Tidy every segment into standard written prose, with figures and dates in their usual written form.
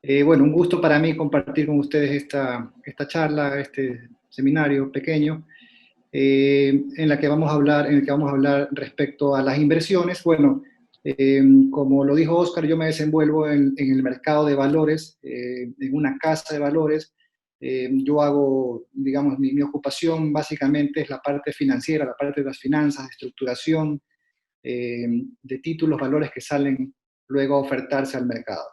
Bueno, un gusto para mí compartir con ustedes esta charla, este seminario pequeño, en la que vamos a hablar, en el que vamos a hablar respecto a las inversiones. Bueno, como lo dijo Oscar, yo me desenvuelvo en el mercado de valores, en una casa de valores. Yo hago, digamos, mi ocupación básicamente es la parte financiera, la parte de las finanzas, de estructuración, de títulos, valores que salen luego a ofertarse al mercado.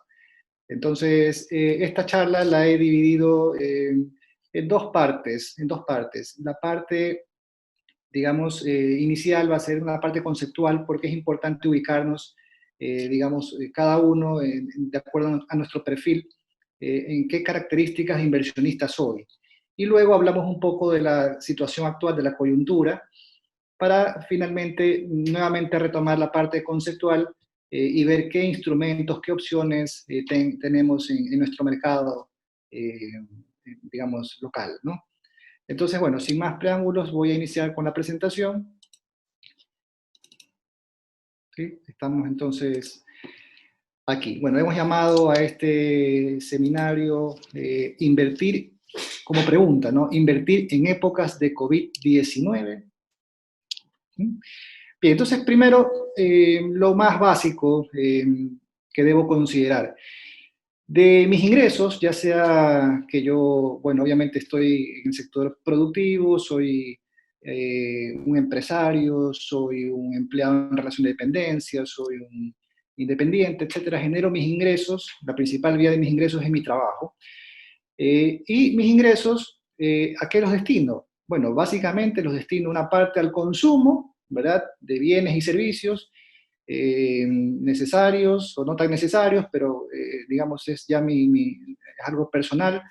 Entonces, esta charla la he dividido en dos partes, en dos partes. La parte, digamos, inicial va a ser una parte conceptual porque es importante ubicarnos, digamos, cada uno de acuerdo a nuestro perfil, en qué características de inversionista soy. Y luego hablamos un poco de la situación actual, de la coyuntura, para finalmente nuevamente retomar la parte conceptual y ver qué instrumentos, qué opciones tenemos en nuestro mercado, digamos, local, ¿no? Entonces, bueno, sin más preámbulos, voy a iniciar con la presentación. ¿Sí? Estamos entonces aquí. Bueno, hemos llamado a este seminario Invertir como pregunta, ¿no? Invertir en épocas de COVID-19. ¿Sí? Bien, entonces primero, lo más básico que debo considerar. De mis ingresos, ya sea que yo, bueno, obviamente estoy en el sector productivo, soy un empresario, soy un empleado en relación de dependencia, soy un independiente, etcétera, genero mis ingresos, la principal vía de mis ingresos es mi trabajo. Y mis ingresos, ¿a qué los destino? Bueno, básicamente los destino una parte al consumo, ¿verdad? De bienes y servicios necesarios o no tan necesarios, pero digamos es ya es algo personal.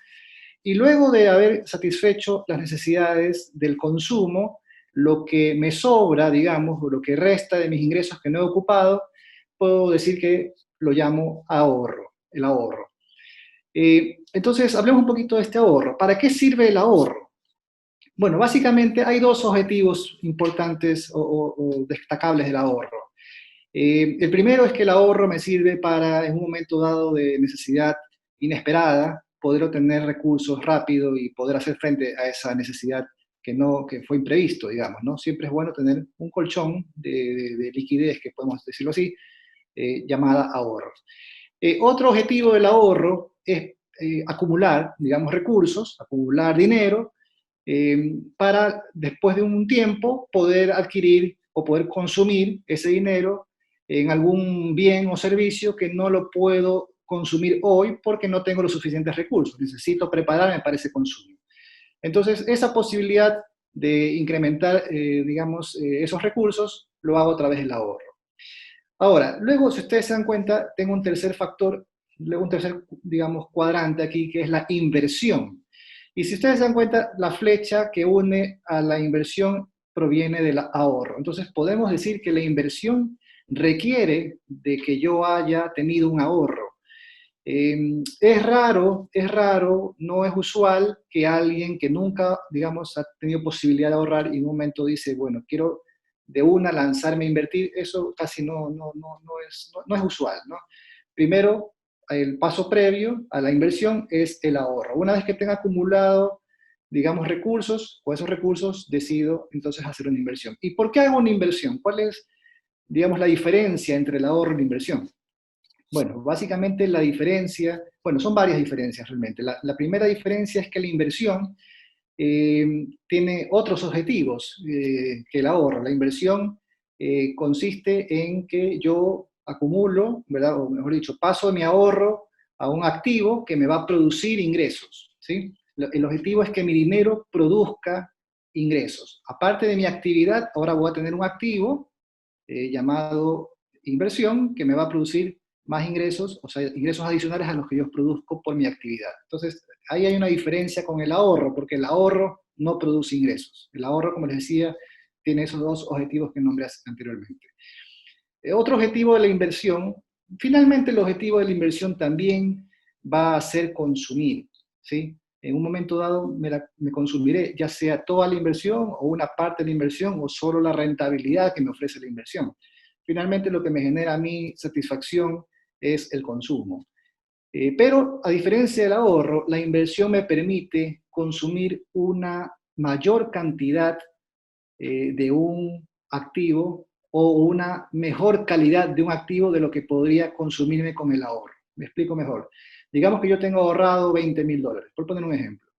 Y luego de haber satisfecho las necesidades del consumo, lo que me sobra, digamos, o lo que resta de mis ingresos que no he ocupado, puedo decir que lo llamo ahorro, el ahorro. Entonces, hablemos un poquito de este ahorro. ¿Para qué sirve el ahorro? Bueno, básicamente hay dos objetivos importantes o destacables del ahorro. El primero es que el ahorro me sirve para, en un momento dado de necesidad inesperada, poder obtener recursos rápido y poder hacer frente a esa necesidad que fue imprevisto, digamos, ¿no? Siempre es bueno tener un colchón de liquidez, que podemos decirlo así, llamada ahorro. Otro objetivo del ahorro es acumular, digamos, recursos, acumular dinero, para después de un tiempo poder adquirir o poder consumir ese dinero en algún bien o servicio que no lo puedo consumir hoy porque no tengo los suficientes recursos. Necesito prepararme para ese consumo. Entonces, esa posibilidad de incrementar, digamos, esos recursos, lo hago a través del ahorro. Ahora, luego, si ustedes se dan cuenta, tengo un tercer factor, luego un tercer, digamos, cuadrante aquí, que es la inversión. Y si ustedes se dan cuenta, la flecha que une a la inversión proviene del ahorro. Entonces, podemos decir que la inversión requiere de que yo haya tenido un ahorro. Es raro, no es usual que alguien que nunca, digamos, ha tenido posibilidad de ahorrar y en un momento dice, bueno, quiero de una lanzarme a invertir, eso casi no es usual, ¿no? Primero, el paso previo a la inversión es el ahorro. Una vez que tenga acumulado, digamos, recursos, con esos recursos decido entonces hacer una inversión. ¿Y por qué hago una inversión? ¿Cuál es, digamos, la diferencia entre el ahorro y la inversión? Bueno, básicamente la diferencia, bueno, son varias diferencias realmente. La primera diferencia es que la inversión tiene otros objetivos que el ahorro. La inversión consiste en que yo acumulo, ¿verdad? O mejor dicho, paso de mi ahorro a un activo que me va a producir ingresos, ¿sí? El objetivo es que mi dinero produzca ingresos. Aparte de mi actividad, ahora voy a tener un activo llamado inversión que me va a producir más ingresos, o sea, ingresos adicionales a los que yo produzco por mi actividad. Entonces, ahí hay una diferencia con el ahorro, porque el ahorro no produce ingresos. El ahorro, como les decía, tiene esos dos objetivos que nombré anteriormente. Otro objetivo de la inversión, finalmente el objetivo de la inversión también va a ser consumir, ¿sí? En un momento dado me consumiré ya sea toda la inversión o una parte de la inversión o solo la rentabilidad que me ofrece la inversión. Finalmente lo que me genera a mí satisfacción es el consumo. Pero a diferencia del ahorro, la inversión me permite consumir una mayor cantidad de un activo o una mejor calidad de un activo de lo que podría consumirme con el ahorro. Me explico mejor. Digamos que yo tengo ahorrado $20.000, por poner un ejemplo.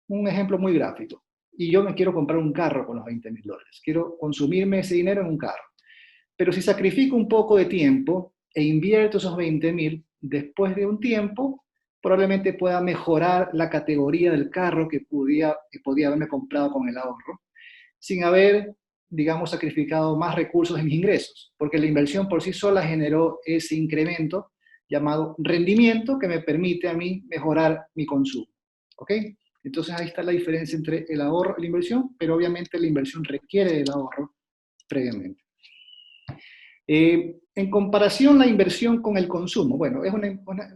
Un ejemplo muy gráfico. Y yo me quiero comprar un carro con los $20.000. Quiero consumirme ese dinero en un carro. Pero si sacrifico un poco de tiempo e invierto esos 20.000, después de un tiempo, probablemente pueda mejorar la categoría del carro que podía haberme comprado con el ahorro, sin haber, digamos, sacrificado más recursos en mis ingresos, porque la inversión por sí sola generó ese incremento llamado rendimiento que me permite a mí mejorar mi consumo. ¿Ok? Entonces ahí está la diferencia entre el ahorro y la inversión, pero obviamente la inversión requiere del ahorro previamente. En comparación la inversión con el consumo, bueno,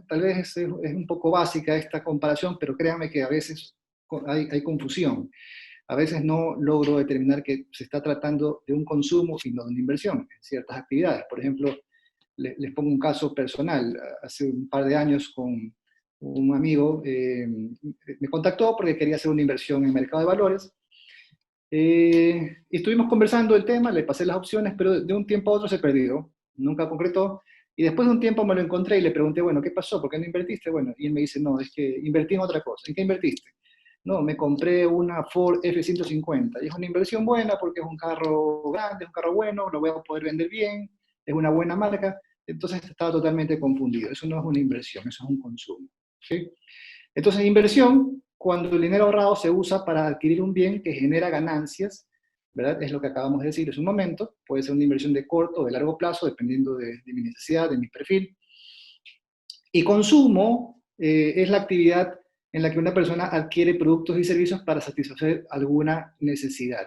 tal vez es un poco básica esta comparación, pero créanme que a veces hay confusión. A veces no logro determinar que se está tratando de un consumo y no de una inversión en ciertas actividades. Por ejemplo, les pongo un caso personal. Hace un par de años con un amigo me contactó porque quería hacer una inversión en el mercado de valores. Estuvimos conversando el tema, le pasé las opciones, pero de un tiempo a otro se perdió, nunca concretó. Y después de un tiempo me lo encontré y le pregunté, bueno, ¿qué pasó? ¿Por qué no invertiste? Bueno, y él me dice, no, es que invertí en otra cosa. ¿En qué invertiste? No, me compré una Ford F-150 y es una inversión buena porque es un carro grande, es un carro bueno, lo voy a poder vender bien, es una buena marca. Entonces estaba totalmente confundido. Eso no es una inversión, eso es un consumo. ¿Sí? Entonces, inversión, cuando el dinero ahorrado se usa para adquirir un bien que genera ganancias, ¿verdad? Es lo que acabamos de decir hace un momento. Puede ser una inversión de corto o de largo plazo, dependiendo de mi necesidad, de mi perfil. Y consumo es la actividad en la que una persona adquiere productos y servicios para satisfacer alguna necesidad,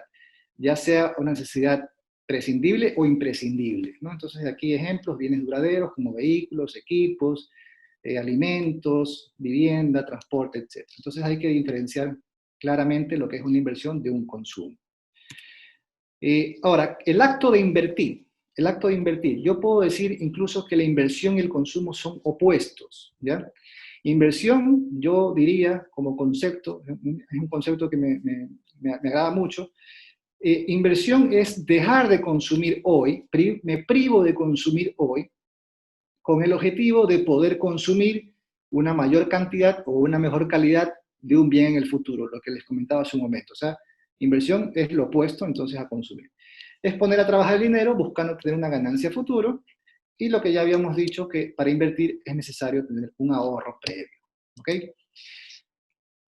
ya sea una necesidad prescindible o imprescindible, ¿no? Entonces aquí ejemplos, bienes duraderos como vehículos, equipos, alimentos, vivienda, transporte, etc. Entonces hay que diferenciar claramente lo que es una inversión de un consumo. Ahora, el acto de invertir, yo puedo decir incluso que la inversión y el consumo son opuestos, ¿ya? Inversión, yo diría, como concepto, es un concepto que me agrada mucho, inversión es dejar de consumir hoy, me privo de consumir hoy, con el objetivo de poder consumir una mayor cantidad o una mejor calidad de un bien en el futuro, lo que les comentaba hace un momento. O sea, inversión es lo opuesto entonces a consumir. Es poner a trabajar el dinero buscando tener una ganancia futuro y lo que ya habíamos dicho que para invertir es necesario tener un ahorro previo. ¿Ok?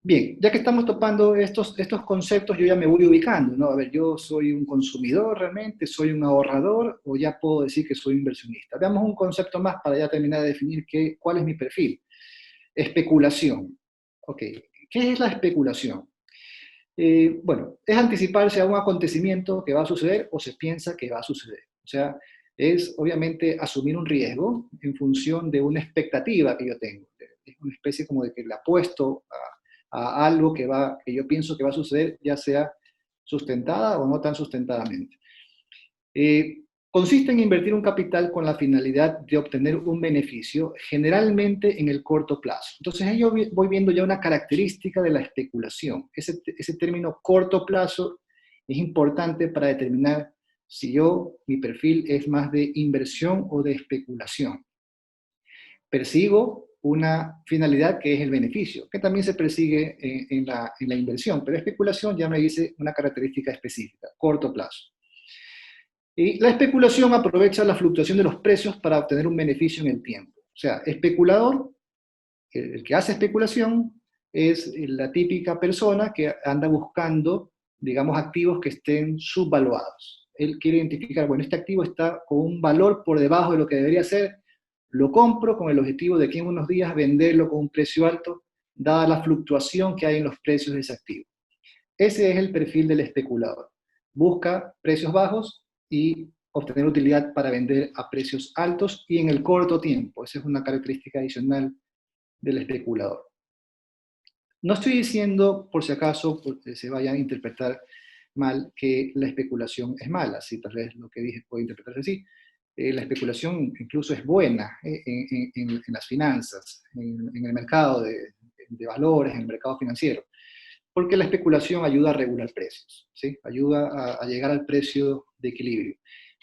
Bien, ya que estamos topando estos conceptos, yo ya me voy ubicando, ¿no? A ver, yo soy un consumidor realmente, soy un ahorrador, o ya puedo decir que soy inversionista. Veamos un concepto más para ya terminar de definir cuál es mi perfil. Especulación. Ok, ¿qué es la especulación? Bueno, es anticiparse a un acontecimiento que va a suceder o se piensa que va a suceder. O sea, es obviamente asumir un riesgo en función de una expectativa que yo tengo. Es una especie como de que le apuesto a algo que yo pienso que va a suceder, ya sea sustentada o no tan sustentadamente. Consiste en invertir un capital con la finalidad de obtener un beneficio, generalmente en el corto plazo. Entonces, ahí yo voy viendo ya una característica de la especulación. Ese término corto plazo es importante para determinar si mi perfil es más de inversión o de especulación. Persigo una finalidad que es el beneficio, que también se persigue en la inversión, pero especulación ya me dice una característica específica, corto plazo. Y la especulación aprovecha la fluctuación de los precios para obtener un beneficio en el tiempo. O sea, especulador, el que hace especulación, es la típica persona que anda buscando, digamos, activos que estén subvaluados. Él quiere identificar, bueno, este activo está con un valor por debajo de lo que debería ser, lo compro con el objetivo de que en unos días venderlo con un precio alto, dada la fluctuación que hay en los precios de ese activo. Ese es el perfil del especulador. Busca precios bajos y obtener utilidad para vender a precios altos y en el corto tiempo. Esa es una característica adicional del especulador. No estoy diciendo, por si acaso, porque se vaya a interpretar mal, que la especulación es mala. Sí, tal vez lo que dije puede interpretarse así. la especulación incluso es buena en las finanzas, en el mercado de valores, en el mercado financiero, porque la especulación ayuda a regular precios, ¿sí? Ayuda a llegar al precio de equilibrio.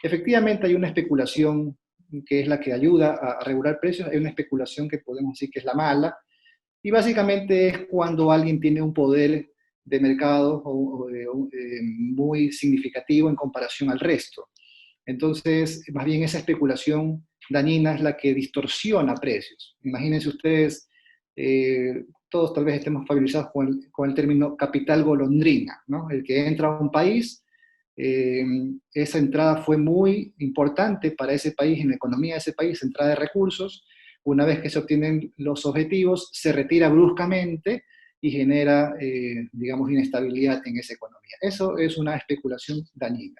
Efectivamente hay una especulación que es la que ayuda a regular precios, hay una especulación que podemos decir que es la mala, y básicamente es cuando alguien tiene un poder de mercado muy significativo en comparación al resto. Entonces, más bien esa especulación dañina es la que distorsiona precios. Imagínense ustedes, todos tal vez estemos familiarizados con el término capital golondrina, ¿no? El que entra a un país, eh, esa entrada fue muy importante para ese país, en la economía de ese país, entrada de recursos. Una vez que se obtienen los objetivos, se retira bruscamente y genera, digamos, inestabilidad en esa economía. Eso es una especulación dañina,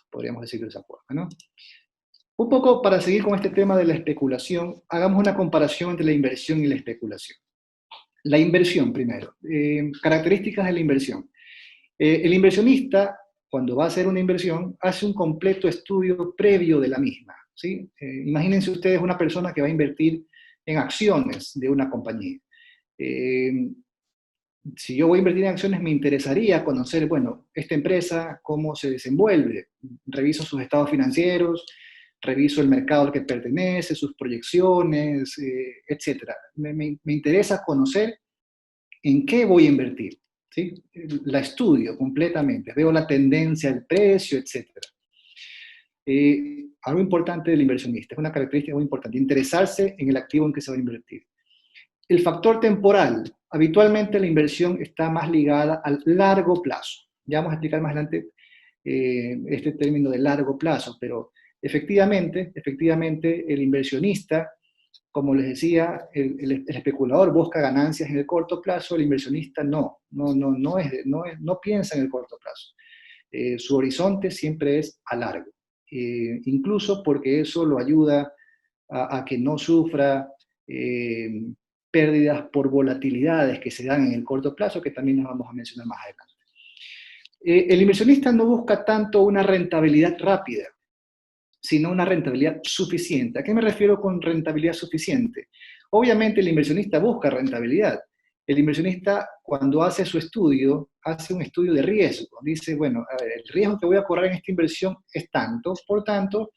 podríamos decirlo de esa forma, ¿no? Un poco para seguir con este tema de la especulación, hagamos una comparación entre la inversión y la especulación. La inversión primero, características de la inversión. El inversionista, cuando va a hacer una inversión, hace un completo estudio previo de la misma, ¿sí? Imagínense ustedes una persona que va a invertir en acciones de una compañía. Si yo voy a invertir en acciones, me interesaría conocer, bueno, esta empresa, cómo se desenvuelve. Reviso sus estados financieros, reviso el mercado al que pertenece, sus proyecciones, etc. Me interesa conocer en qué voy a invertir, ¿sí? La estudio completamente, veo la tendencia, el precio, etc. Algo importante del inversionista, es una característica muy importante, interesarse en el activo en que se va a invertir. El factor temporal. Habitualmente la inversión está más ligada al largo plazo. Ya vamos a explicar más adelante este término de largo plazo, pero efectivamente el inversionista, como les decía, el especulador busca ganancias en el corto plazo, el inversionista no piensa en el corto plazo. Su horizonte siempre es a largo, incluso porque eso lo ayuda a que no sufra pérdidas por volatilidades que se dan en el corto plazo, que también nos vamos a mencionar más adelante. El inversionista no busca tanto una rentabilidad rápida, sino una rentabilidad suficiente. ¿A qué me refiero con rentabilidad suficiente? Obviamente el inversionista busca rentabilidad. El inversionista, cuando hace su estudio, hace un estudio de riesgo. Dice, bueno, a ver, el riesgo que voy a correr en esta inversión es tanto, por tanto,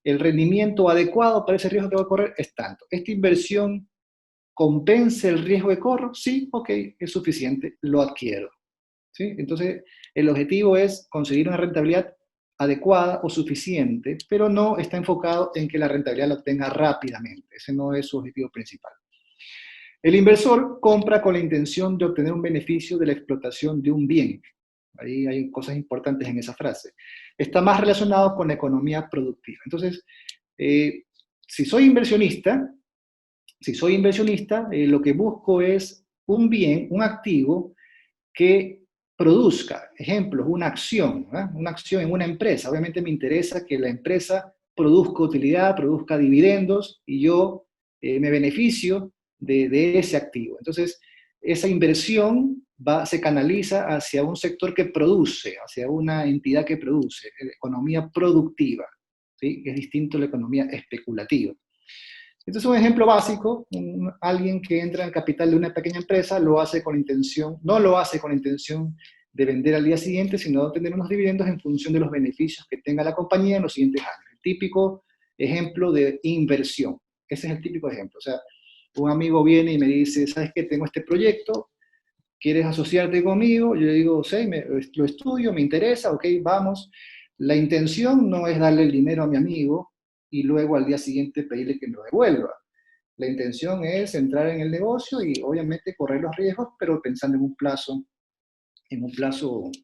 el rendimiento adecuado para ese riesgo que voy a correr es tanto. ¿Esta inversión compensa el riesgo que corro? Sí, ok, es suficiente, lo adquiero. ¿Sí? Entonces, el objetivo es conseguir una rentabilidad adecuada o suficiente, pero no está enfocado en que la rentabilidad la obtenga rápidamente. Ese no es su objetivo principal. El inversor compra con la intención de obtener un beneficio de la explotación de un bien. Ahí hay cosas importantes en esa frase. Está más relacionado con la economía productiva. Entonces, si soy inversionista, lo que busco es un bien, un activo que produzca, ejemplo, una acción, ¿verdad? Una acción en una empresa. Obviamente me interesa que la empresa produzca utilidad, produzca dividendos y yo me beneficio de ese activo. Entonces, esa inversión se canaliza hacia un sector que produce, hacia una entidad que produce, economía productiva, ¿sí? Es distinto a la economía especulativa. Este es un ejemplo básico, alguien que entra en el capital de una pequeña empresa no lo hace con la intención de vender al día siguiente, sino de obtener unos dividendos en función de los beneficios que tenga la compañía en los siguientes años. El típico ejemplo de inversión. Ese es el típico ejemplo. O sea, un amigo viene y me dice, ¿sabes qué? Tengo este proyecto, ¿quieres asociarte conmigo? Yo le digo, sí, lo estudio, me interesa, ok, vamos. La intención no es darle el dinero a mi amigo y luego al día siguiente pedirle que me lo devuelva. La intención es entrar en el negocio y obviamente correr los riesgos, pero pensando en un plazo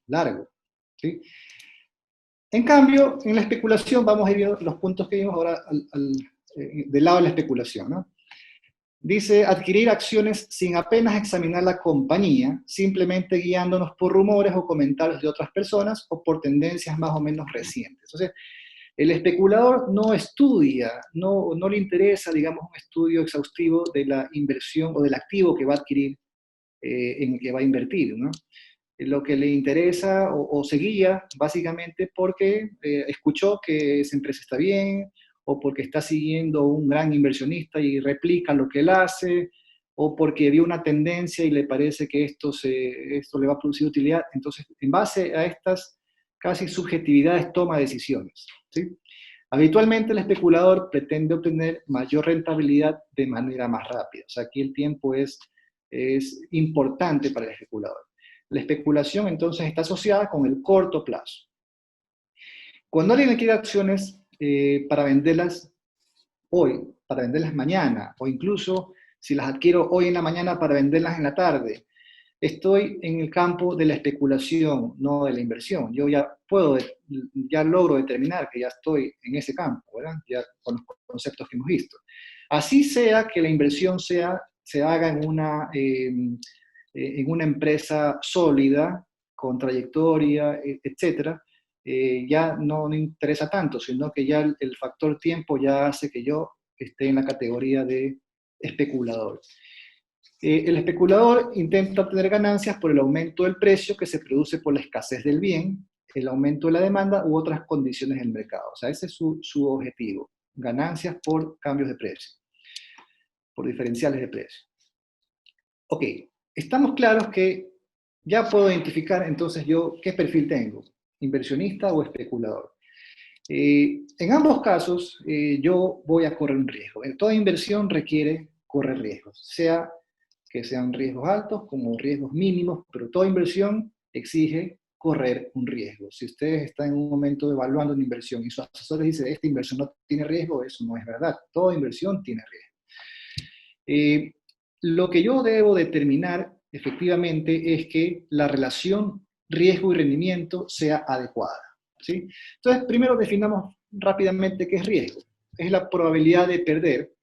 largo, ¿sí? En cambio, en la especulación vamos a ir viendo los puntos que vimos ahora del lado de la especulación, ¿no? Dice, adquirir acciones sin apenas examinar la compañía, simplemente guiándonos por rumores o comentarios de otras personas o por tendencias más o menos recientes. Entonces, el especulador no estudia, no le interesa, digamos, un estudio exhaustivo de la inversión o del activo que va a adquirir, en el que va a invertir, ¿no? lo que le interesa o seguía básicamente porque escuchó que esa empresa está bien, o porque está siguiendo un gran inversionista y replica lo que él hace, o porque vio una tendencia y le parece que esto le va a producir utilidad. Entonces, en base a estas casi subjetividades, toma decisiones, ¿sí? Habitualmente el especulador pretende obtener mayor rentabilidad de manera más rápida. O sea, aquí el tiempo es importante para el especulador. La especulación entonces está asociada con el corto plazo. Cuando alguien adquiere acciones para venderlas hoy, para venderlas mañana, o incluso si las adquiero hoy en la mañana para venderlas en la tarde, estoy en el campo de la especulación, no de la inversión. Yo ya logro determinar que ya estoy en ese campo, ¿verdad? Ya con los conceptos que hemos visto. Así sea que la inversión se haga en una empresa sólida, con trayectoria, etcétera, ya no me interesa tanto, sino que ya el factor tiempo ya hace que yo esté en la categoría de especulador. El especulador intenta obtener ganancias por el aumento del precio que se produce por la escasez del bien, el aumento de la demanda u otras condiciones del mercado. O sea, ese es su objetivo, ganancias por cambios de precio, por diferenciales de precio. Ok, estamos claros que ya puedo identificar entonces yo qué perfil tengo, inversionista o especulador. En ambos casos, yo voy a correr un riesgo. Toda inversión requiere correr riesgos, sea que sean riesgos altos como riesgos mínimos, pero toda inversión exige correr un riesgo. Si ustedes están en un momento evaluando una inversión y su asesor les dice, esta inversión no tiene riesgo, eso no es verdad. Toda inversión tiene riesgo. Lo que yo debo determinar efectivamente es que la relación riesgo y rendimiento sea adecuada, ¿sí? Entonces, primero definamos rápidamente qué es riesgo. Es la probabilidad de perder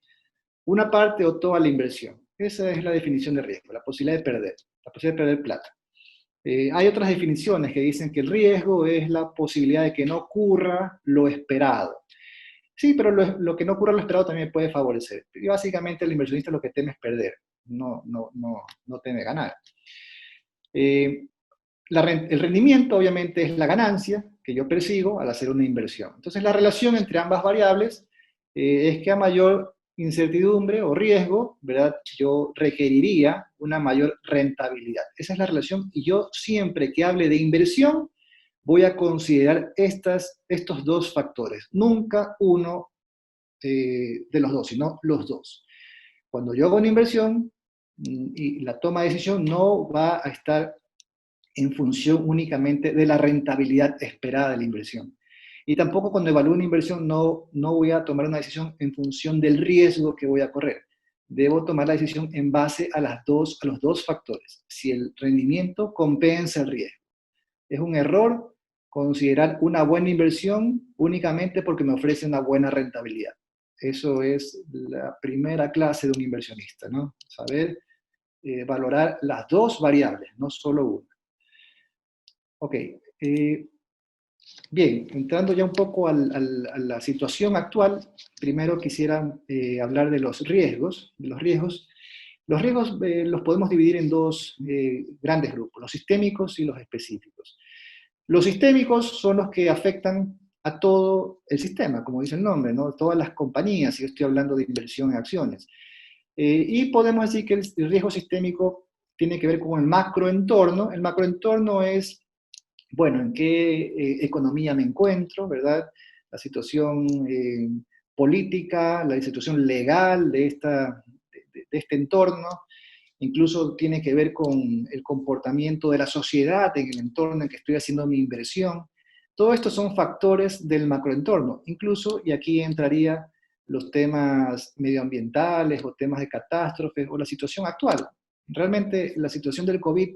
una parte o toda la inversión. Esa es la definición de riesgo, la posibilidad de perder, la posibilidad de perder plata. Hay otras definiciones que dicen que el riesgo es la posibilidad de que no ocurra lo esperado. Sí, pero lo que no ocurra lo esperado también puede favorecer. Y básicamente el inversionista lo que teme es perder, no teme ganar. El rendimiento obviamente es la ganancia que yo persigo al hacer una inversión. Entonces la relación entre ambas variables es que a mayor incertidumbre o riesgo, ¿verdad? Yo requeriría una mayor rentabilidad. Esa es la relación y yo siempre que hable de inversión voy a considerar estos dos factores, nunca uno de los dos, sino los dos. Cuando yo hago una inversión y la toma de decisión no va a estar en función únicamente de la rentabilidad esperada de la inversión. Y tampoco cuando evalúo una inversión no voy a tomar una decisión en función del riesgo que voy a correr. Debo tomar la decisión en base a los dos factores. Si el rendimiento compensa el riesgo. Es un error considerar una buena inversión únicamente porque me ofrece una buena rentabilidad. Eso es la primera clase de un inversionista, ¿no? Saber valorar las dos variables, no solo una. Ok, bien, entrando ya un poco a la situación actual, primero quisiera hablar de los riesgos. Los riesgos los podemos dividir en dos grandes grupos, los sistémicos y los específicos. Los sistémicos son los que afectan a todo el sistema, como dice el nombre, ¿no? Todas las compañías, si yo estoy hablando de inversión en acciones. Y podemos decir que el riesgo sistémico tiene que ver con el macroentorno. El macroentorno es, bueno, en qué economía me encuentro, ¿verdad? La situación política, la situación legal de este entorno, incluso tiene que ver con el comportamiento de la sociedad en el entorno en que estoy haciendo mi inversión. Todo esto son factores del macroentorno, incluso, y aquí entraría los temas medioambientales o temas de catástrofes o la situación actual. Realmente la situación del COVID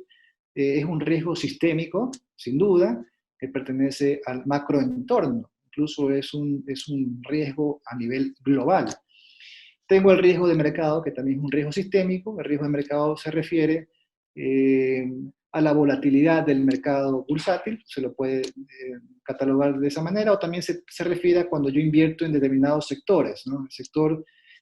es un riesgo sistémico, sin duda, que pertenece al macroentorno, incluso es un riesgo a nivel global. Tengo el riesgo de mercado, que también es un riesgo sistémico. El riesgo de mercado se refiere a la volatilidad del mercado bursátil, se lo puede catalogar de esa manera, o también se refiere a cuando yo invierto en determinados sectores, ¿no?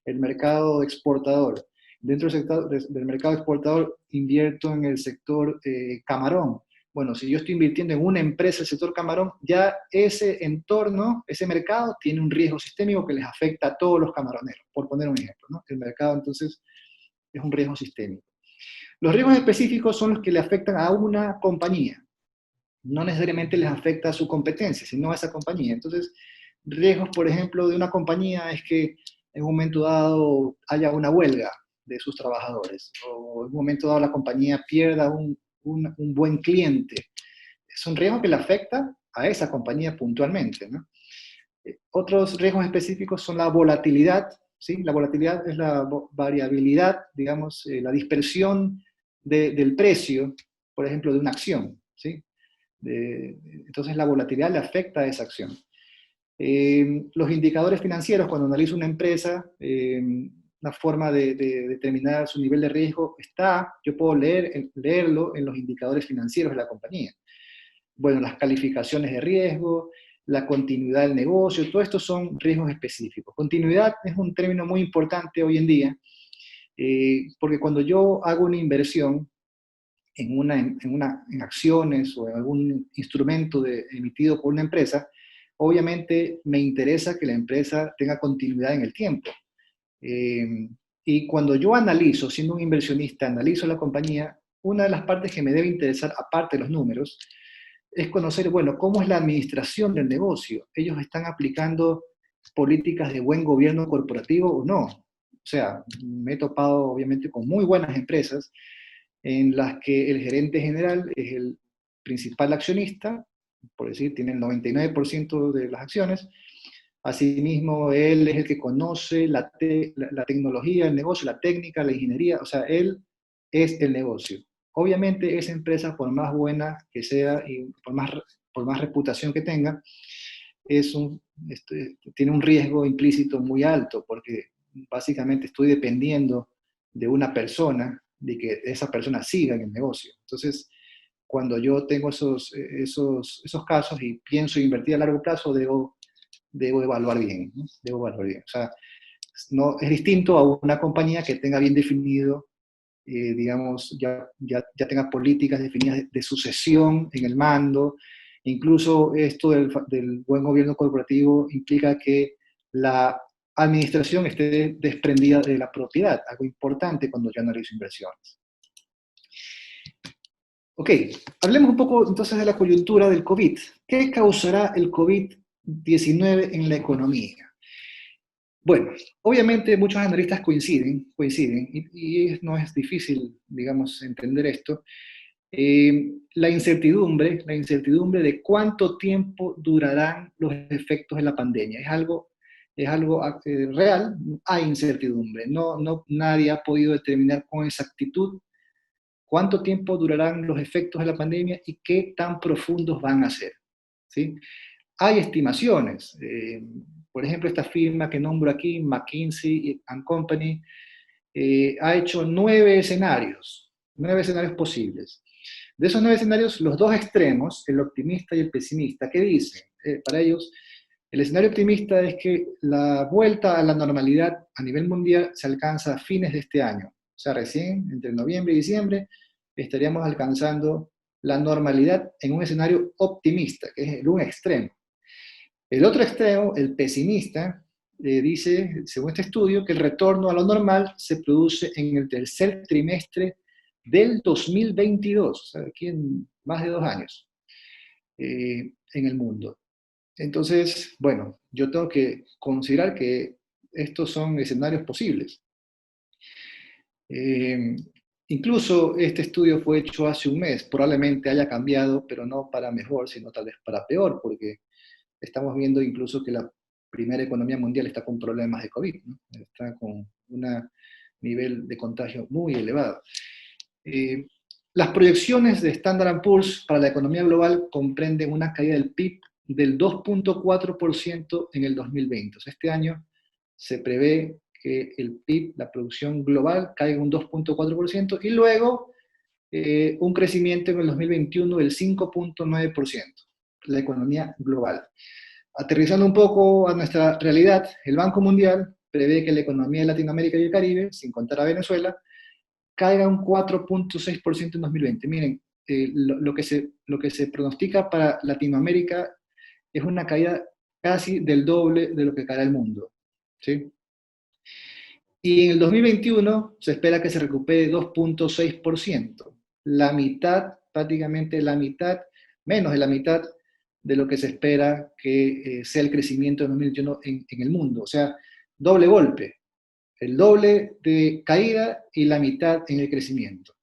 El mercado exportador. Dentro del mercado exportador invierto en el sector camarón. Bueno, si yo estoy invirtiendo en una empresa del sector camarón, ya ese entorno, ese mercado tiene un riesgo sistémico que les afecta a todos los camaroneros, por poner un ejemplo, ¿no? El mercado entonces es un riesgo sistémico. Los riesgos específicos son los que le afectan a una compañía, no necesariamente les afecta a su competencia, sino a esa compañía. Entonces, riesgos, por ejemplo, de una compañía es que en un momento dado haya una huelga de sus trabajadores, o en un momento dado la compañía pierda un buen cliente. Es un riesgo que le afecta a esa compañía puntualmente, ¿no? Otros riesgos específicos son la volatilidad, ¿sí? La volatilidad es la variabilidad, digamos, la dispersión del precio, por ejemplo, de una acción, ¿sí? Entonces la volatilidad le afecta a esa acción. Los indicadores financieros, cuando analizo una empresa, una forma de determinar su nivel de riesgo yo puedo leerlo en los indicadores financieros de la compañía. Bueno, las calificaciones de riesgo, la continuidad del negocio, todo esto son riesgos específicos. Continuidad es un término muy importante hoy en día, porque cuando yo hago una inversión en acciones o en algún instrumento emitido por una empresa, obviamente me interesa que la empresa tenga continuidad en el tiempo. Y cuando yo analizo, siendo un inversionista, analizo la compañía, una de las partes que me debe interesar, aparte de los números, es conocer, bueno, cómo es la administración del negocio. ¿Ellos están aplicando políticas de buen gobierno corporativo o no? O sea, me he topado obviamente con muy buenas empresas en las que el gerente general es el principal accionista, por decir, tiene el 99% de las acciones. Asimismo, él es el que conoce la tecnología, el negocio, la técnica, la ingeniería, o sea, él es el negocio. Obviamente, esa empresa, por más buena que sea y por más reputación que tenga, tiene un riesgo implícito muy alto, porque básicamente estoy dependiendo de una persona, de que esa persona siga en el negocio. Entonces, cuando yo tengo esos casos y pienso invertir a largo plazo, debo evaluar bien, ¿no? Debo evaluar bien. O sea, no, es distinto a una compañía que tenga bien definido, digamos, ya tenga políticas definidas de sucesión en el mando. Incluso esto del buen gobierno corporativo implica que la administración esté desprendida de la propiedad, algo importante cuando yo analizo inversiones. Ok, hablemos un poco entonces de la coyuntura del COVID. ¿Qué causará el COVID-19 en la economía? Bueno, obviamente muchos analistas coinciden y no es difícil, digamos, entender esto. La incertidumbre de cuánto tiempo durarán los efectos de la pandemia. Es algo real, hay incertidumbre. Nadie ha podido determinar con exactitud cuánto tiempo durarán los efectos de la pandemia y qué tan profundos van a ser, ¿sí? Hay estimaciones. Por ejemplo, esta firma que nombro aquí, McKinsey & Company, ha hecho 9 escenarios posibles. De esos 9 escenarios, los dos extremos, el optimista y el pesimista, ¿qué dicen? Para ellos, el escenario optimista es que la vuelta a la normalidad a nivel mundial se alcanza a fines de este año. O sea, recién, entre noviembre y diciembre, estaríamos alcanzando la normalidad en un escenario optimista, que es el un extremo. El otro extremo, el pesimista, dice, según este estudio, que el retorno a lo normal se produce en el tercer trimestre del 2022, o sea, aquí en más de 2 años, en el mundo. Entonces, bueno, yo tengo que considerar que estos son escenarios posibles. Incluso este estudio fue hecho hace un mes, probablemente haya cambiado, pero no para mejor, sino tal vez para peor, porque estamos viendo incluso que la primera economía mundial está con problemas de COVID, ¿no? Está con un nivel de contagio muy elevado. Las proyecciones de Standard & Poor's para la economía global comprenden una caída del PIB del 2.4% en el 2020. O sea, este año se prevé que el PIB, la producción global, caiga un 2.4% y luego un crecimiento en el 2021 del 5.9%, la economía global. Aterrizando un poco a nuestra realidad, el Banco Mundial prevé que la economía de Latinoamérica y el Caribe, sin contar a Venezuela, caiga un 4.6% en 2020. Miren, lo que se pronostica para Latinoamérica es una caída casi del doble de lo que caerá el mundo, ¿sí? Y en el 2021 se espera que se recupere 2,6%, la mitad, prácticamente la mitad, menos de la mitad de lo que se espera que sea el crecimiento en 2021 en el mundo. O sea, doble golpe, el doble de caída y la mitad en el crecimiento.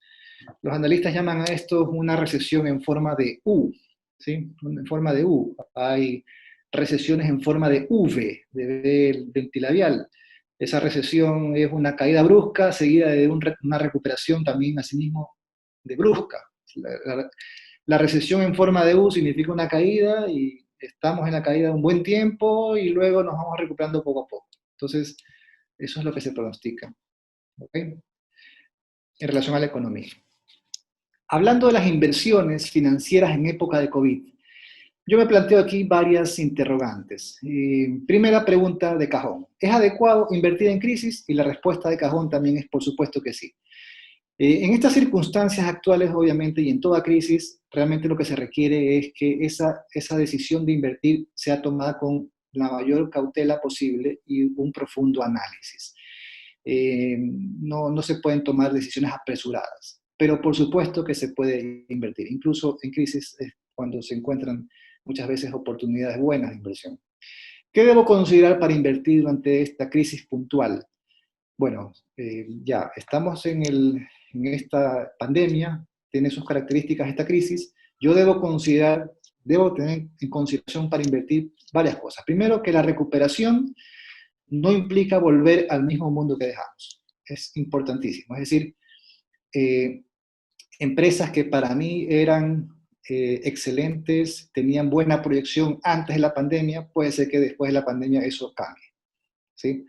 Los analistas llaman a esto una recesión en forma de U, ¿sí? En forma de U. Hay recesiones en forma de V, de V dentilabial. Esa recesión es una caída brusca seguida de una recuperación también asimismo de brusca. La recesión en forma de U significa una caída y estamos en la caída un buen tiempo y luego nos vamos recuperando poco a poco. Entonces, eso es lo que se pronostica, ¿ok? En relación a la economía. Hablando de las inversiones financieras en época de COVID, yo me planteo aquí varias interrogantes. Primera pregunta de cajón. ¿Es adecuado invertir en crisis? Y la respuesta de cajón también es por supuesto que sí. En estas circunstancias actuales, obviamente, y en toda crisis, realmente lo que se requiere es que esa decisión de invertir sea tomada con la mayor cautela posible y un profundo análisis. No se pueden tomar decisiones apresuradas, pero por supuesto que se puede invertir, incluso en crisis cuando se encuentran muchas veces oportunidades buenas de inversión. ¿Qué debo considerar para invertir durante esta crisis puntual? Bueno, ya estamos en esta pandemia, tiene sus características esta crisis. Yo debo tener en consideración para invertir varias cosas. Primero, que la recuperación no implica volver al mismo mundo que dejamos. Es importantísimo. Es decir, eh, empresas que para mí eran excelentes, tenían buena proyección antes de la pandemia, puede ser que después de la pandemia eso cambie, ¿sí?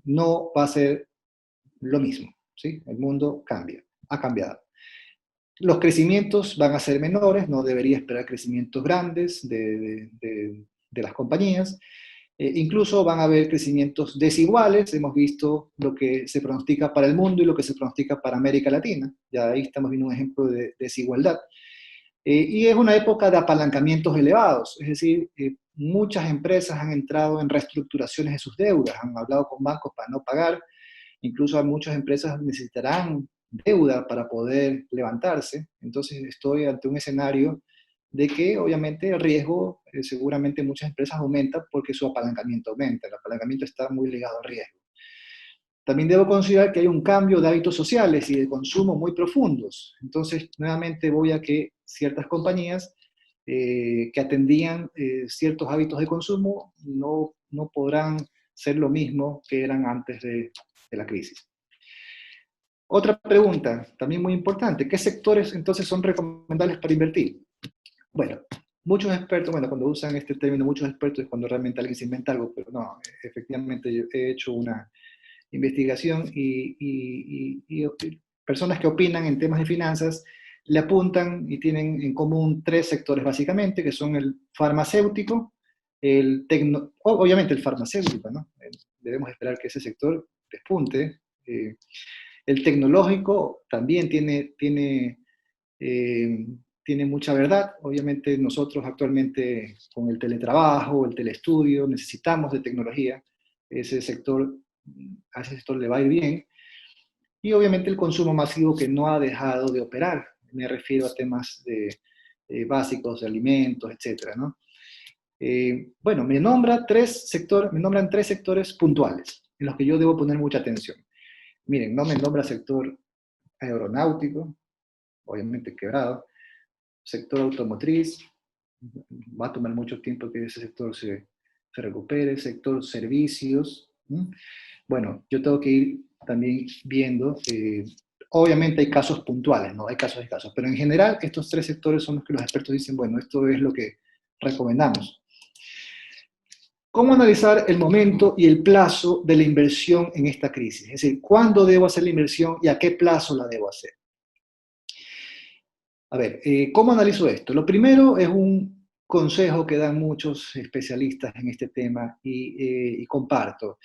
No va a ser lo mismo, ¿sí? El mundo cambia, ha cambiado. Los crecimientos van a ser menores, no debería esperar crecimientos grandes de las compañías. Incluso van a haber crecimientos desiguales, hemos visto lo que se pronostica para el mundo y lo que se pronostica para América Latina, ya ahí estamos viendo un ejemplo de desigualdad. Y es una época de apalancamientos elevados, es decir, muchas empresas han entrado en reestructuraciones de sus deudas, han hablado con bancos para no pagar, incluso muchas empresas necesitarán deuda para poder levantarse, entonces estoy ante un escenario de que obviamente el riesgo seguramente muchas empresas aumenta porque su apalancamiento aumenta, el apalancamiento está muy ligado al riesgo. También debo considerar que hay un cambio de hábitos sociales y de consumo muy profundos. Entonces, nuevamente voy a que ciertas compañías que atendían ciertos hábitos de consumo no podrán ser lo mismo que eran antes de la crisis. Otra pregunta, también muy importante, ¿qué sectores entonces son recomendables para invertir? Bueno, muchos expertos, bueno, cuando usan este término muchos expertos es cuando realmente alguien se inventa algo, pero no, efectivamente yo he hecho una investigación y personas que opinan en temas de finanzas le apuntan y tienen en común tres sectores básicamente, que son el farmacéutico, obviamente el farmacéutico, ¿no? Debemos esperar que ese sector despunte. El tecnológico también tiene mucha verdad. Obviamente nosotros actualmente con el teletrabajo, el telestudio, necesitamos de tecnología. A ese sector le va a ir bien. Y obviamente el consumo masivo que no ha dejado de operar. Me refiero a temas básicos de alimentos, etcétera, ¿no? Bueno, me nombran tres sectores puntuales en los que yo debo poner mucha atención. Miren, no me nombra sector aeronáutico, obviamente quebrado, sector automotriz, va a tomar mucho tiempo que ese sector se recupere, sector servicios. Bueno, yo tengo que ir también viendo, obviamente hay casos puntuales, ¿no? Hay casos y casos, pero en general estos tres sectores son los que los expertos dicen, bueno, esto es lo que recomendamos. ¿Cómo analizar el momento y el plazo de la inversión en esta crisis? Es decir, ¿cuándo debo hacer la inversión y a qué plazo la debo hacer? A ver, ¿cómo analizo esto? Lo primero es un consejo que dan muchos especialistas en este tema y comparto.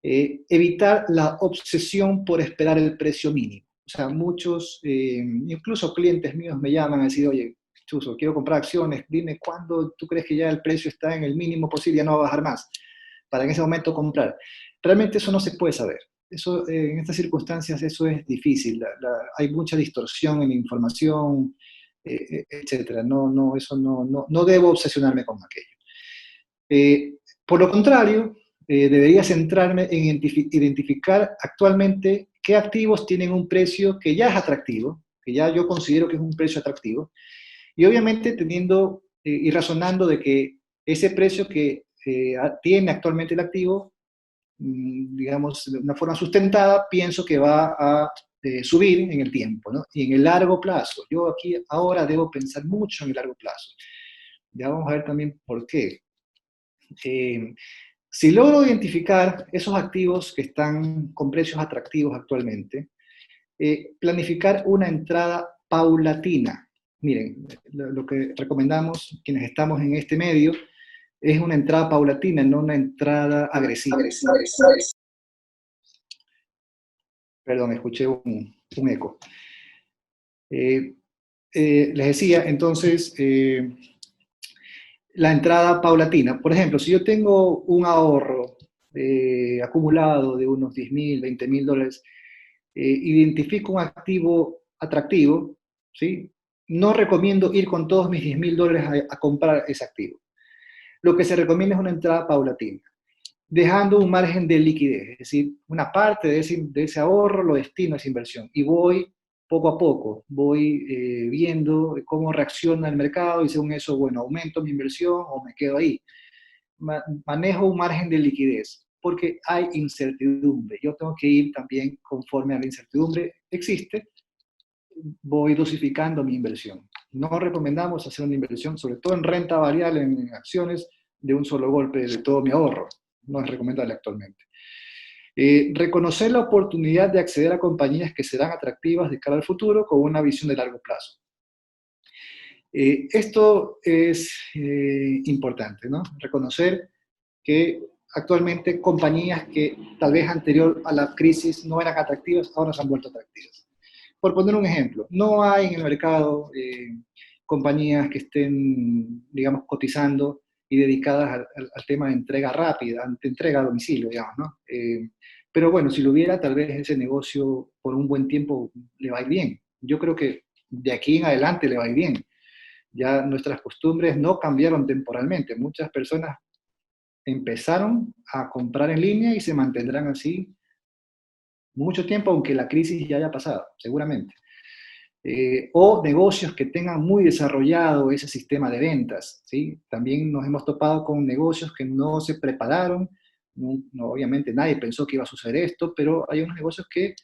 Evitar la obsesión por esperar el precio mínimo. O sea, muchos, incluso clientes míos me llaman a decir, oye, Chuso, quiero comprar acciones, dime cuándo tú crees que ya el precio está en el mínimo posible, ya no va a bajar más, para en ese momento comprar. Realmente eso no se puede saber. Eso, en estas circunstancias eso es difícil. Hay mucha distorsión en la información, etcétera. No, no, eso no, no, no debo obsesionarme con aquello. Por lo contrario, debería centrarme en identificar actualmente qué activos tienen un precio que ya es atractivo, que ya yo considero que es un precio atractivo, y obviamente teniendo y razonando de que ese precio que tiene actualmente el activo, digamos, de una forma sustentada, pienso que va a subir en el tiempo, ¿no? Y en el largo plazo. Yo aquí ahora debo pensar mucho en el largo plazo. Ya vamos a ver también por qué. Eh, si logro identificar esos activos que están con precios atractivos actualmente, planificar una entrada paulatina. Miren, lo que recomendamos quienes estamos en este medio es una entrada paulatina, no una entrada agresiva. Perdón, escuché un eco. Les decía, entonces, la entrada paulatina. Por ejemplo, si yo tengo un ahorro acumulado de unos 10.000, 20.000 dólares, identifico un activo atractivo, ¿sí? No recomiendo ir con todos mis 10.000 dólares a comprar ese activo. Lo que se recomienda es una entrada paulatina, dejando un margen de liquidez, es decir, una parte de ese ahorro lo destino a esa inversión y voy poco a poco, voy viendo cómo reacciona el mercado y según eso, bueno, aumento mi inversión o me quedo ahí. Manejo un margen de liquidez porque hay incertidumbre. Yo tengo que ir también conforme a la incertidumbre existe, voy dosificando mi inversión. No recomendamos hacer una inversión, sobre todo en renta variable, en acciones, de un solo golpe de todo mi ahorro. No es recomendable actualmente. Reconocer la oportunidad de acceder a compañías que serán atractivas de cara al futuro con una visión de largo plazo. Esto es importante, ¿no? Reconocer que actualmente compañías que tal vez anterior a la crisis no eran atractivas, ahora se han vuelto atractivas. Por poner un ejemplo, no hay en el mercado compañías que estén, digamos, cotizando y dedicadas al tema de entrega rápida, de entrega a domicilio, digamos, ¿no? Pero bueno, si lo hubiera, tal vez ese negocio por un buen tiempo le va a ir bien. Yo creo que de aquí en adelante le va a ir bien. Ya nuestras costumbres no cambiaron temporalmente. Muchas personas empezaron a comprar en línea y se mantendrán así mucho tiempo, aunque la crisis ya haya pasado, seguramente. O negocios que tengan muy desarrollado ese sistema de ventas, ¿sí? También nos hemos topado con negocios que no se prepararon, obviamente nadie pensó que iba a suceder esto, pero hay unos negocios que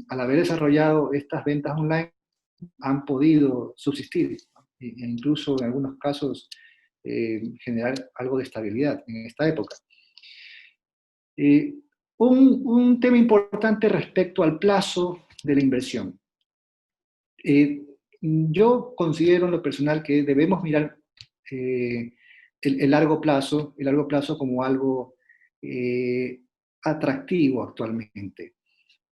al haber desarrollado estas ventas online han podido subsistir e incluso en algunos casos generar algo de estabilidad en esta época. Un tema importante respecto al plazo de la inversión. Yo considero en lo personal que debemos mirar el largo plazo como algo atractivo actualmente.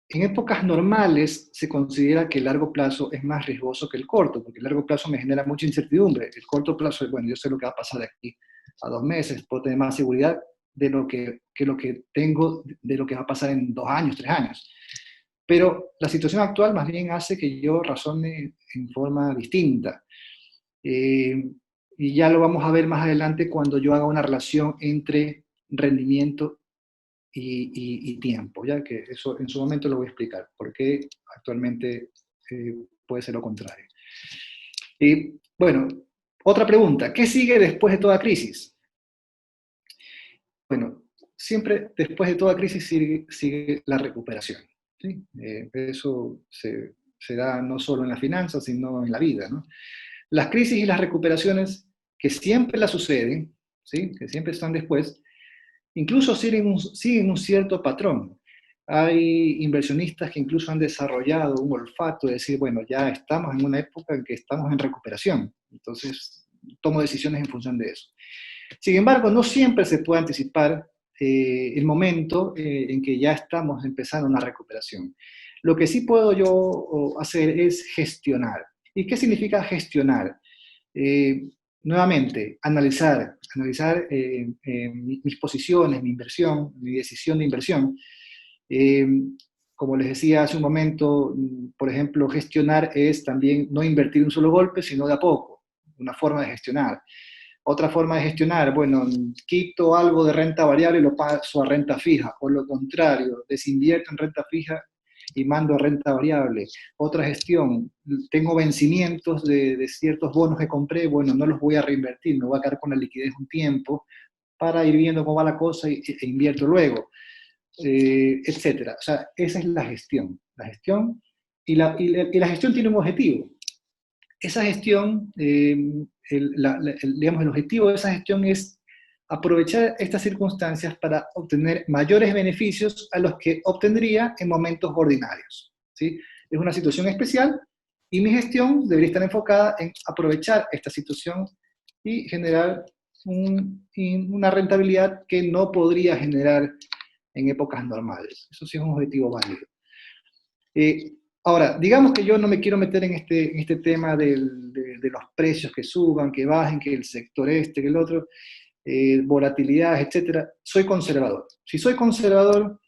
En épocas normales se considera que el largo plazo es más riesgoso que el corto, porque el largo plazo me genera mucha incertidumbre. El corto plazo, bueno, yo sé lo que va a pasar de aquí a 2 meses, puedo tener más seguridad de lo que tengo, de lo que va a pasar en 2 años, 3 años. Pero la situación actual más bien hace que yo razone en forma distinta. Y ya lo vamos a ver más adelante cuando yo haga una relación entre rendimiento y tiempo, ya que eso en su momento lo voy a explicar, porque actualmente puede ser lo contrario. Bueno, otra pregunta, ¿qué sigue después de toda crisis? Bueno, siempre después de toda crisis sigue la recuperación. ¿Sí? Eso se da no solo en las finanzas, sino en la vida, ¿no? Las crisis y las recuperaciones que siempre las suceden, ¿sí? Que siempre están después, incluso siguen un cierto patrón. Hay inversionistas que incluso han desarrollado un olfato de decir, bueno, ya estamos en una época en que estamos en recuperación, entonces tomo decisiones en función de eso. Sin embargo, no siempre se puede anticipar el momento en que ya estamos empezando una recuperación. Lo que sí puedo yo hacer es gestionar. ¿Y qué significa gestionar? Eh, Nuevamente, analizar mis posiciones, mi inversión, mi decisión de inversión. Eh, Como les decía hace un momento, por ejemplo, gestionar es también no invertir un solo golpe, sino de a poco, una forma de gestionar. Otra forma de gestionar, bueno, quito algo de renta variable y lo paso a renta fija, o lo contrario, desinvierto en renta fija y mando a renta variable. Otra gestión, tengo vencimientos de ciertos bonos que compré, bueno, no los voy a reinvertir, me voy a quedar con la liquidez un tiempo para ir viendo cómo va la cosa e invierto luego, etcétera. O sea, esa es la gestión. La gestión y la gestión tiene un objetivo. Esa gestión, digamos, el objetivo de esa gestión es aprovechar estas circunstancias para obtener mayores beneficios a los que obtendría en momentos ordinarios, ¿sí? Es una situación especial y mi gestión debería estar enfocada en aprovechar esta situación y generar una rentabilidad que no podría generar en épocas normales. Eso sí es un objetivo válido. Ahora, digamos que yo no me quiero meter en este tema de los precios que suban, que bajen, que el sector este, que el otro, volatilidad, etcétera. Soy conservador. Si soy conservador,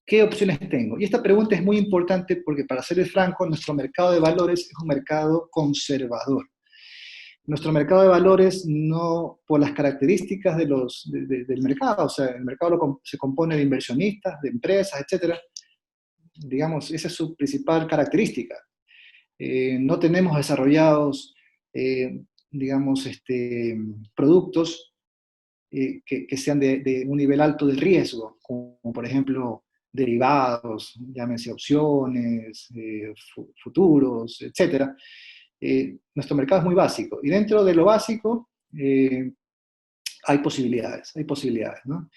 ¿qué opciones tengo? Y esta pregunta es muy importante porque, para serles franco, nuestro mercado de valores es un mercado conservador. Nuestro mercado de valores, no por las características del mercado, o sea, el mercado se compone de inversionistas, de empresas, etcétera. Digamos, esa es su principal característica. No tenemos desarrollados, digamos, productos que sean de un nivel alto de riesgo, como por ejemplo derivados, llámense opciones, futuros, etc. Nuestro mercado es muy básico, y dentro de lo básico hay posibilidades, ¿no?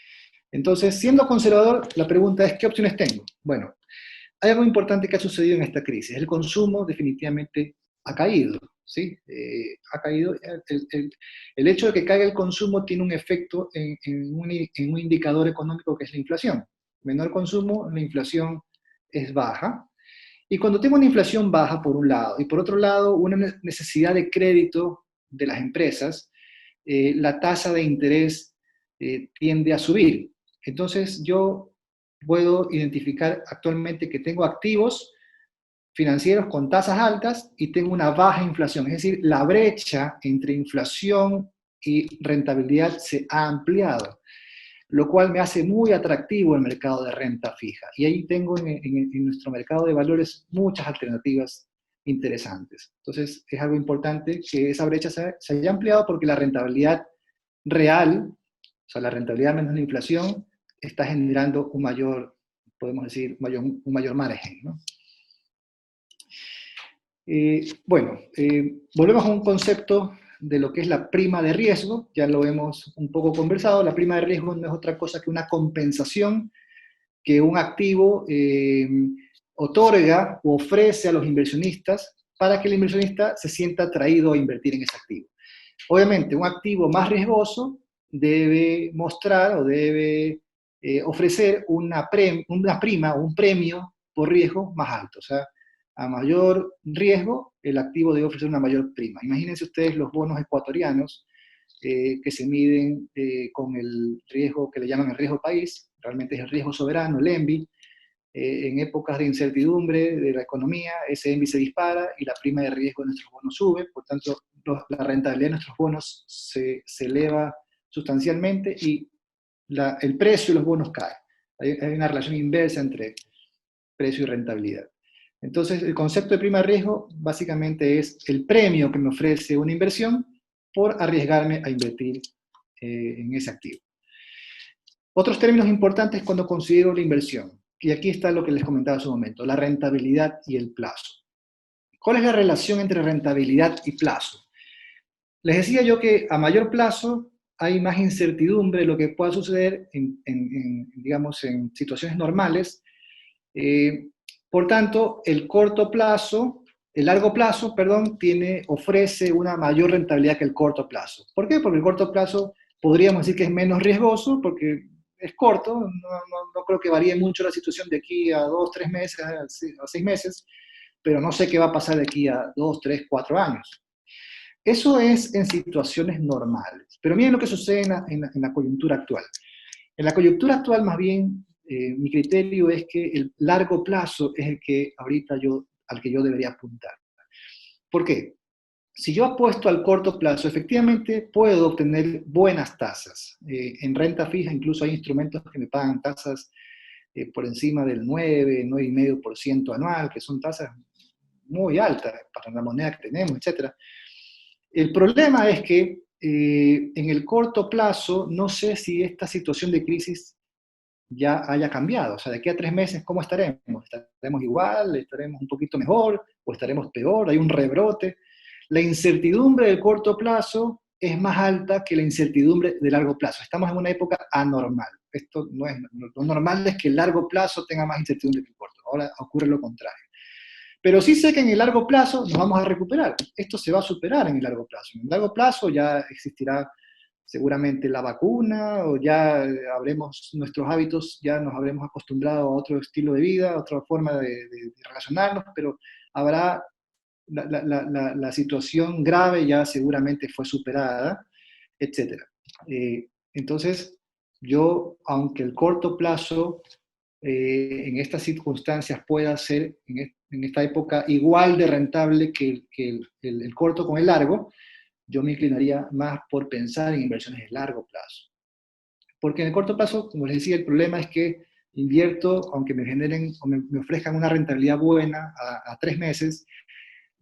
Entonces, siendo conservador, la pregunta es, ¿qué opciones tengo? Bueno, hay algo importante que ha sucedido en esta crisis. El consumo definitivamente ha caído, ¿sí? Ha caído. El hecho de que caiga el consumo tiene un efecto en un indicador económico que es la inflación. Menor consumo, la inflación es baja. Y cuando tengo una inflación baja, por un lado, y por otro lado, una necesidad de crédito de las empresas, la tasa de interés tiende a subir. Entonces, yo puedo identificar actualmente que tengo activos financieros con tasas altas y tengo una baja inflación. Es decir, la brecha entre inflación y rentabilidad se ha ampliado, lo cual me hace muy atractivo el mercado de renta fija. Y ahí tengo en nuestro mercado de valores muchas alternativas interesantes. Entonces, es algo importante que esa brecha se haya ampliado, porque la rentabilidad real, o sea, la rentabilidad menos la inflación, está generando un mayor, podemos decir, un mayor margen, ¿no? Bueno, volvemos a un concepto de lo que es la prima de riesgo. Ya lo hemos un poco conversado. La prima de riesgo no es otra cosa que una compensación que un activo otorga o ofrece a los inversionistas para que el inversionista se sienta atraído a invertir en ese activo. Obviamente, un activo más riesgoso debe mostrar o debe ofrecer una prima o un premio por riesgo más alto. O sea, a mayor riesgo, el activo debe ofrecer una mayor prima. Imagínense ustedes los bonos ecuatorianos que se miden con el riesgo que le llaman el riesgo país, realmente es el riesgo soberano, el ENVI. En épocas de incertidumbre de la economía, ese ENVI se dispara y la prima de riesgo de nuestros bonos sube. Por tanto, la rentabilidad de nuestros bonos se eleva sustancialmente y el precio de los bonos cae. Hay una relación inversa entre precio y rentabilidad. Entonces, el concepto de prima de riesgo básicamente es el premio que me ofrece una inversión por arriesgarme a invertir en ese activo. Otros términos importantes cuando considero la inversión, y aquí está lo que les comentaba hace un momento, la rentabilidad y el plazo. ¿Cuál es la relación entre rentabilidad y plazo? Les decía yo que a mayor plazo hay más incertidumbre de lo que pueda suceder digamos, en situaciones normales. Por tanto, el largo plazo, perdón, ofrece una mayor rentabilidad que el corto plazo. ¿Por qué? Porque el corto plazo podríamos decir que es menos riesgoso, porque es corto, no creo que varíe mucho la situación de aquí a 2, 3 meses, a 6 meses, pero no sé qué va a pasar de aquí a 2, 3, 4 años. Eso es en situaciones normales. Pero miren lo que sucede en la coyuntura actual. En la coyuntura actual, más bien, mi criterio es que el largo plazo es el que ahorita al que yo debería apuntar. ¿Por qué? Si yo apuesto al corto plazo, efectivamente puedo obtener buenas tasas. En renta fija incluso hay instrumentos que me pagan tasas por encima del 9, 9,5% anual, que son tasas muy altas para la moneda que tenemos, etc. El problema es que en el corto plazo no sé si esta situación de crisis ya haya cambiado. O sea, de aquí a 3 meses, ¿cómo estaremos? ¿Estaremos igual? ¿Estaremos un poquito mejor? ¿O estaremos peor? ¿Hay un rebrote? La incertidumbre del corto plazo es más alta que la incertidumbre de largo plazo. Estamos en una época anormal. Esto no es, lo normal es que el largo plazo tenga más incertidumbre que el corto. Ahora ocurre lo contrario. Pero sí sé que en el largo plazo nos vamos a recuperar. Esto se va a superar en el largo plazo. En el largo plazo ya existirá seguramente la vacuna, o ya habremos, nuestros hábitos, ya nos habremos acostumbrado a otro estilo de vida, a otra forma de relacionarnos, pero habrá, la situación grave ya seguramente fue superada, etc. Entonces, yo, aunque el corto plazo en estas circunstancias pueda ser en esta época igual de rentable que el corto con el largo, yo me inclinaría más por pensar en inversiones de largo plazo. Porque en el corto plazo, como les decía, el problema es que invierto, aunque me generen o me ofrezcan una rentabilidad buena a 3 meses,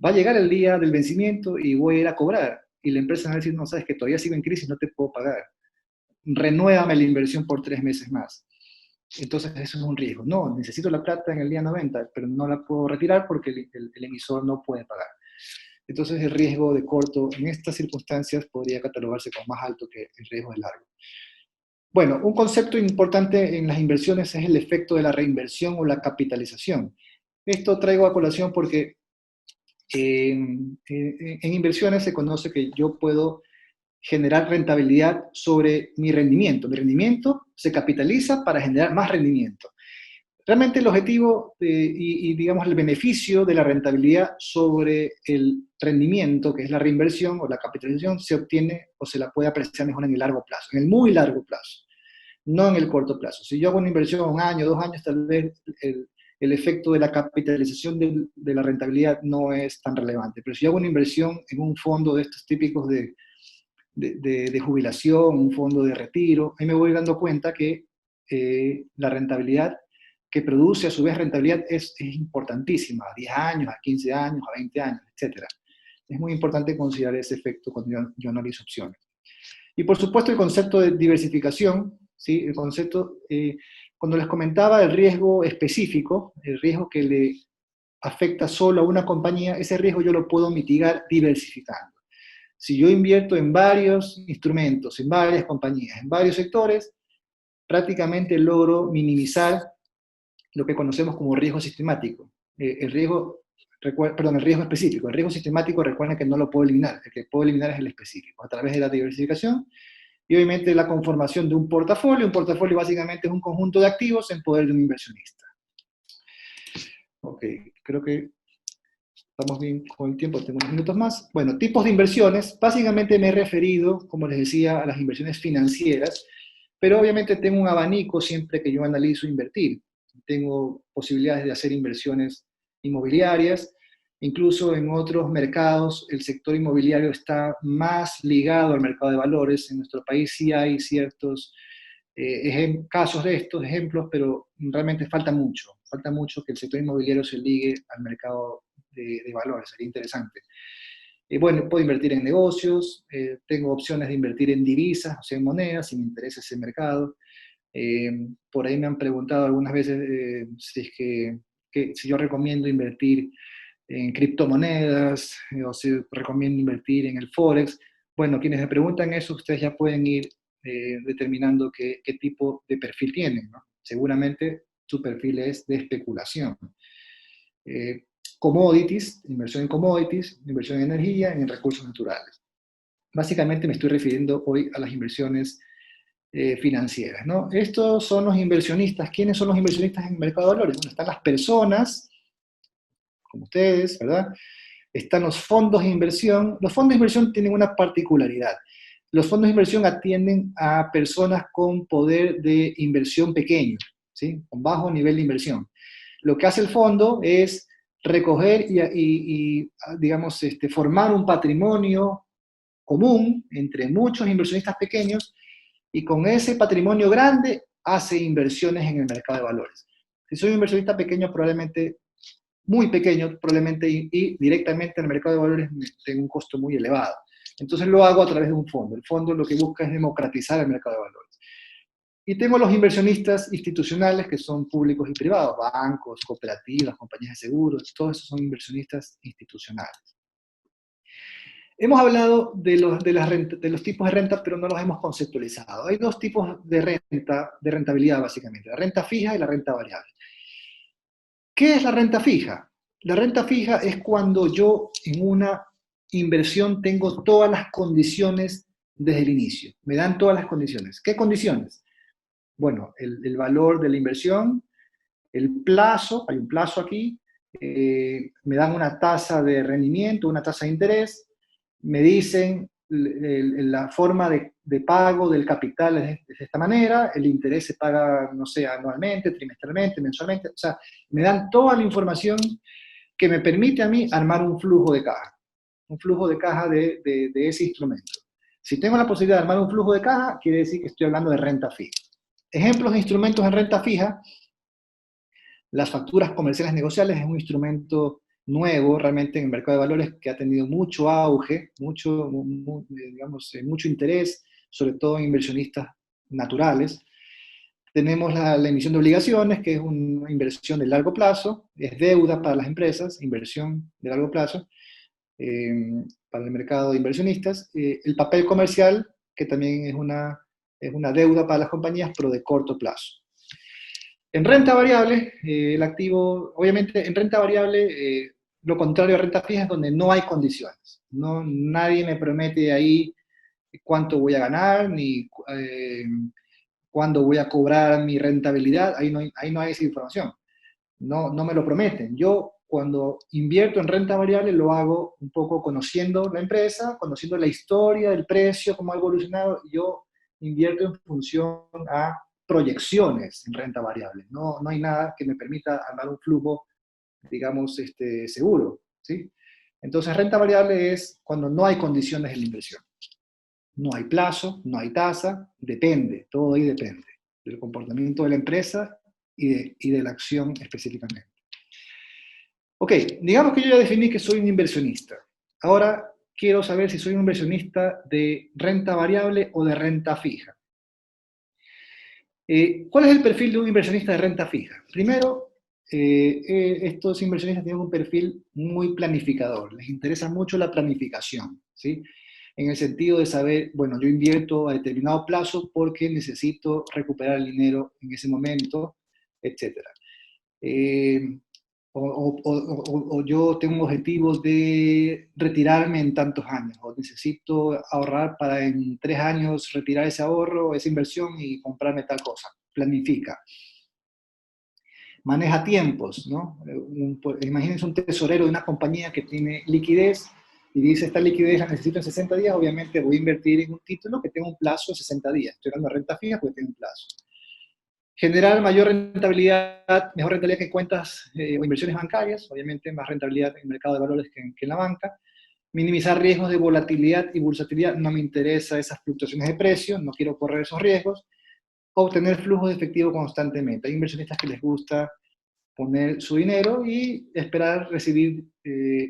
va a llegar el día del vencimiento y voy a ir a cobrar. Y la empresa va a decir, no, sabes que todavía sigo en crisis, no te puedo pagar. Renuévame la inversión por 3 meses más. Entonces eso es un riesgo. No, necesito la plata en el día 90, pero no la puedo retirar porque el emisor no puede pagar. Entonces el riesgo de corto en estas circunstancias podría catalogarse como más alto que el riesgo de largo. Bueno, un concepto importante en las inversiones es el efecto de la reinversión o la capitalización. Esto traigo a colación porque en inversiones se conoce que yo puedo generar rentabilidad sobre mi rendimiento. Mi rendimiento se capitaliza para generar más rendimiento. Realmente el objetivo digamos el beneficio de la rentabilidad sobre el rendimiento, que es la reinversión o la capitalización, se obtiene o se la puede apreciar mejor en el largo plazo, en el muy largo plazo, no en el corto plazo. Si yo hago una inversión un año, 2 años, tal vez el efecto de la capitalización de la rentabilidad no es tan relevante. Pero si yo hago una inversión en un fondo de estos típicos de jubilación, un fondo de retiro, ahí me voy dando cuenta que la rentabilidad que produce a su vez rentabilidad es importantísima, a 10 años, a 15 años, a 20 años, etc. Es muy importante considerar ese efecto cuando yo analizo opciones. Y por supuesto el concepto de diversificación, ¿sí? El concepto, cuando les comentaba el riesgo específico, el riesgo que le afecta solo a una compañía, ese riesgo yo lo puedo mitigar diversificando. Si yo invierto en varios instrumentos, en varias compañías, en varios sectores, prácticamente logro minimizar lo que conocemos como riesgo sistemático. El riesgo específico. El riesgo sistemático, recuerden que no lo puedo eliminar. El que puedo eliminar es el específico, a través de la diversificación y obviamente la conformación de un portafolio. Un portafolio básicamente es un conjunto de activos en poder de un inversionista. Ok, creo que estamos bien con el tiempo, tengo unos minutos más. Bueno, tipos de inversiones. Básicamente me he referido, como les decía, a las inversiones financieras, pero obviamente tengo un abanico siempre que yo analizo invertir. Tengo posibilidades de hacer inversiones inmobiliarias, incluso en otros mercados el sector inmobiliario está más ligado al mercado de valores. En nuestro país sí hay ciertos casos de estos, ejemplos, pero realmente falta mucho que el sector inmobiliario se ligue al mercado de valores, sería interesante. Bueno, puedo invertir en negocios, tengo opciones de invertir en divisas, o sea, en monedas, si me interesa ese mercado. Por ahí me han preguntado algunas veces si es si yo recomiendo invertir en criptomonedas o si recomiendo invertir en el Forex. Bueno, quienes me preguntan eso, ustedes ya pueden ir determinando qué tipo de perfil tienen, ¿no? Seguramente su perfil es de especulación. Commodities, inversión en commodities, inversión en energía, en recursos naturales. Básicamente me estoy refiriendo hoy a las inversiones financieras, ¿no? Estos son los inversionistas. ¿Quiénes son los inversionistas en el mercado de valores? Bueno, están las personas, como ustedes, ¿verdad? Están los fondos de inversión. Los fondos de inversión tienen una particularidad. Los fondos de inversión atienden a personas con poder de inversión pequeño, ¿sí? Con bajo nivel de inversión. Lo que hace el fondo es recoger digamos, formar un patrimonio común entre muchos inversionistas pequeños y con ese patrimonio grande hace inversiones en el mercado de valores. Si soy un inversionista pequeño, probablemente muy pequeño, probablemente y directamente en el mercado de valores tengo un costo muy elevado. Entonces lo hago a través de un fondo. El fondo lo que busca es democratizar el mercado de valores. Y tengo los inversionistas institucionales que son públicos y privados, bancos, cooperativas, compañías de seguros, todos esos son inversionistas institucionales. Hemos hablado de los tipos de renta, pero no los hemos conceptualizado. Hay dos tipos de rentabilidad básicamente, la renta fija y la renta variable. ¿Qué es la renta fija? La renta fija es cuando yo en una inversión tengo todas las condiciones desde el inicio. Me dan todas las condiciones. ¿Qué condiciones? Bueno, el valor de la inversión, el plazo, hay un plazo aquí, me dan una tasa de rendimiento, una tasa de interés, me dicen la forma de pago del capital es de esta manera, el interés se paga, no sé, anualmente, trimestralmente, mensualmente, o sea, me dan toda la información que me permite a mí armar un flujo de caja de ese instrumento. Si tengo la posibilidad de armar un flujo de caja, quiere decir que estoy hablando de renta fija. Ejemplos de instrumentos en renta fija: las facturas comerciales negociables es un instrumento nuevo realmente en el mercado de valores que ha tenido mucho auge, digamos, mucho interés, sobre todo en inversionistas naturales. Tenemos la emisión de obligaciones, que es una inversión de largo plazo, es deuda para las empresas, inversión de largo plazo, para el mercado de inversionistas. El papel comercial, que también es una deuda para las compañías, pero de corto plazo. En renta variable, el activo, obviamente en renta variable, lo contrario a renta fija es donde no hay condiciones. No, nadie me promete ahí cuánto voy a ganar, ni cuándo voy a cobrar mi rentabilidad, ahí no hay esa información. No me lo prometen. Yo cuando invierto en renta variable lo hago un poco conociendo la empresa, conociendo la historia, el precio, cómo ha evolucionado. Yo invierto en función a proyecciones en renta variable. No hay nada que me permita armar un flujo, digamos, seguro, ¿sí? Entonces, renta variable es cuando no hay condiciones de la inversión. No hay plazo, no hay tasa, depende, todo ahí depende del comportamiento de la empresa y de la acción específicamente. Ok, digamos que yo ya definí que soy un inversionista. Ahora quiero saber si soy un inversionista de renta variable o de renta fija. ¿Cuál es el perfil de un inversionista de renta fija? Primero, estos inversionistas tienen un perfil muy planificador, les interesa mucho la planificación, ¿sí? En el sentido de saber, bueno, yo invierto a determinado plazo porque necesito recuperar el dinero en ese momento, etc. O yo tengo un objetivo de retirarme en tantos años, o necesito ahorrar para en 3 años retirar ese ahorro, esa inversión y comprarme tal cosa. Planifica. Maneja tiempos, ¿no? Imagínense un tesorero de una compañía que tiene liquidez y dice, esta liquidez la necesito en 60 días, obviamente voy a invertir en un título que tenga un plazo de 60 días. Estoy hablando de renta fija porque tiene un plazo. Generar mayor rentabilidad, mejor rentabilidad que en cuentas o inversiones bancarias, obviamente más rentabilidad en el mercado de valores que en la banca. Minimizar riesgos de volatilidad y bursatilidad, no me interesa esas fluctuaciones de precios, no quiero correr esos riesgos. Obtener flujo de efectivo constantemente. Hay inversionistas que les gusta poner su dinero y esperar recibir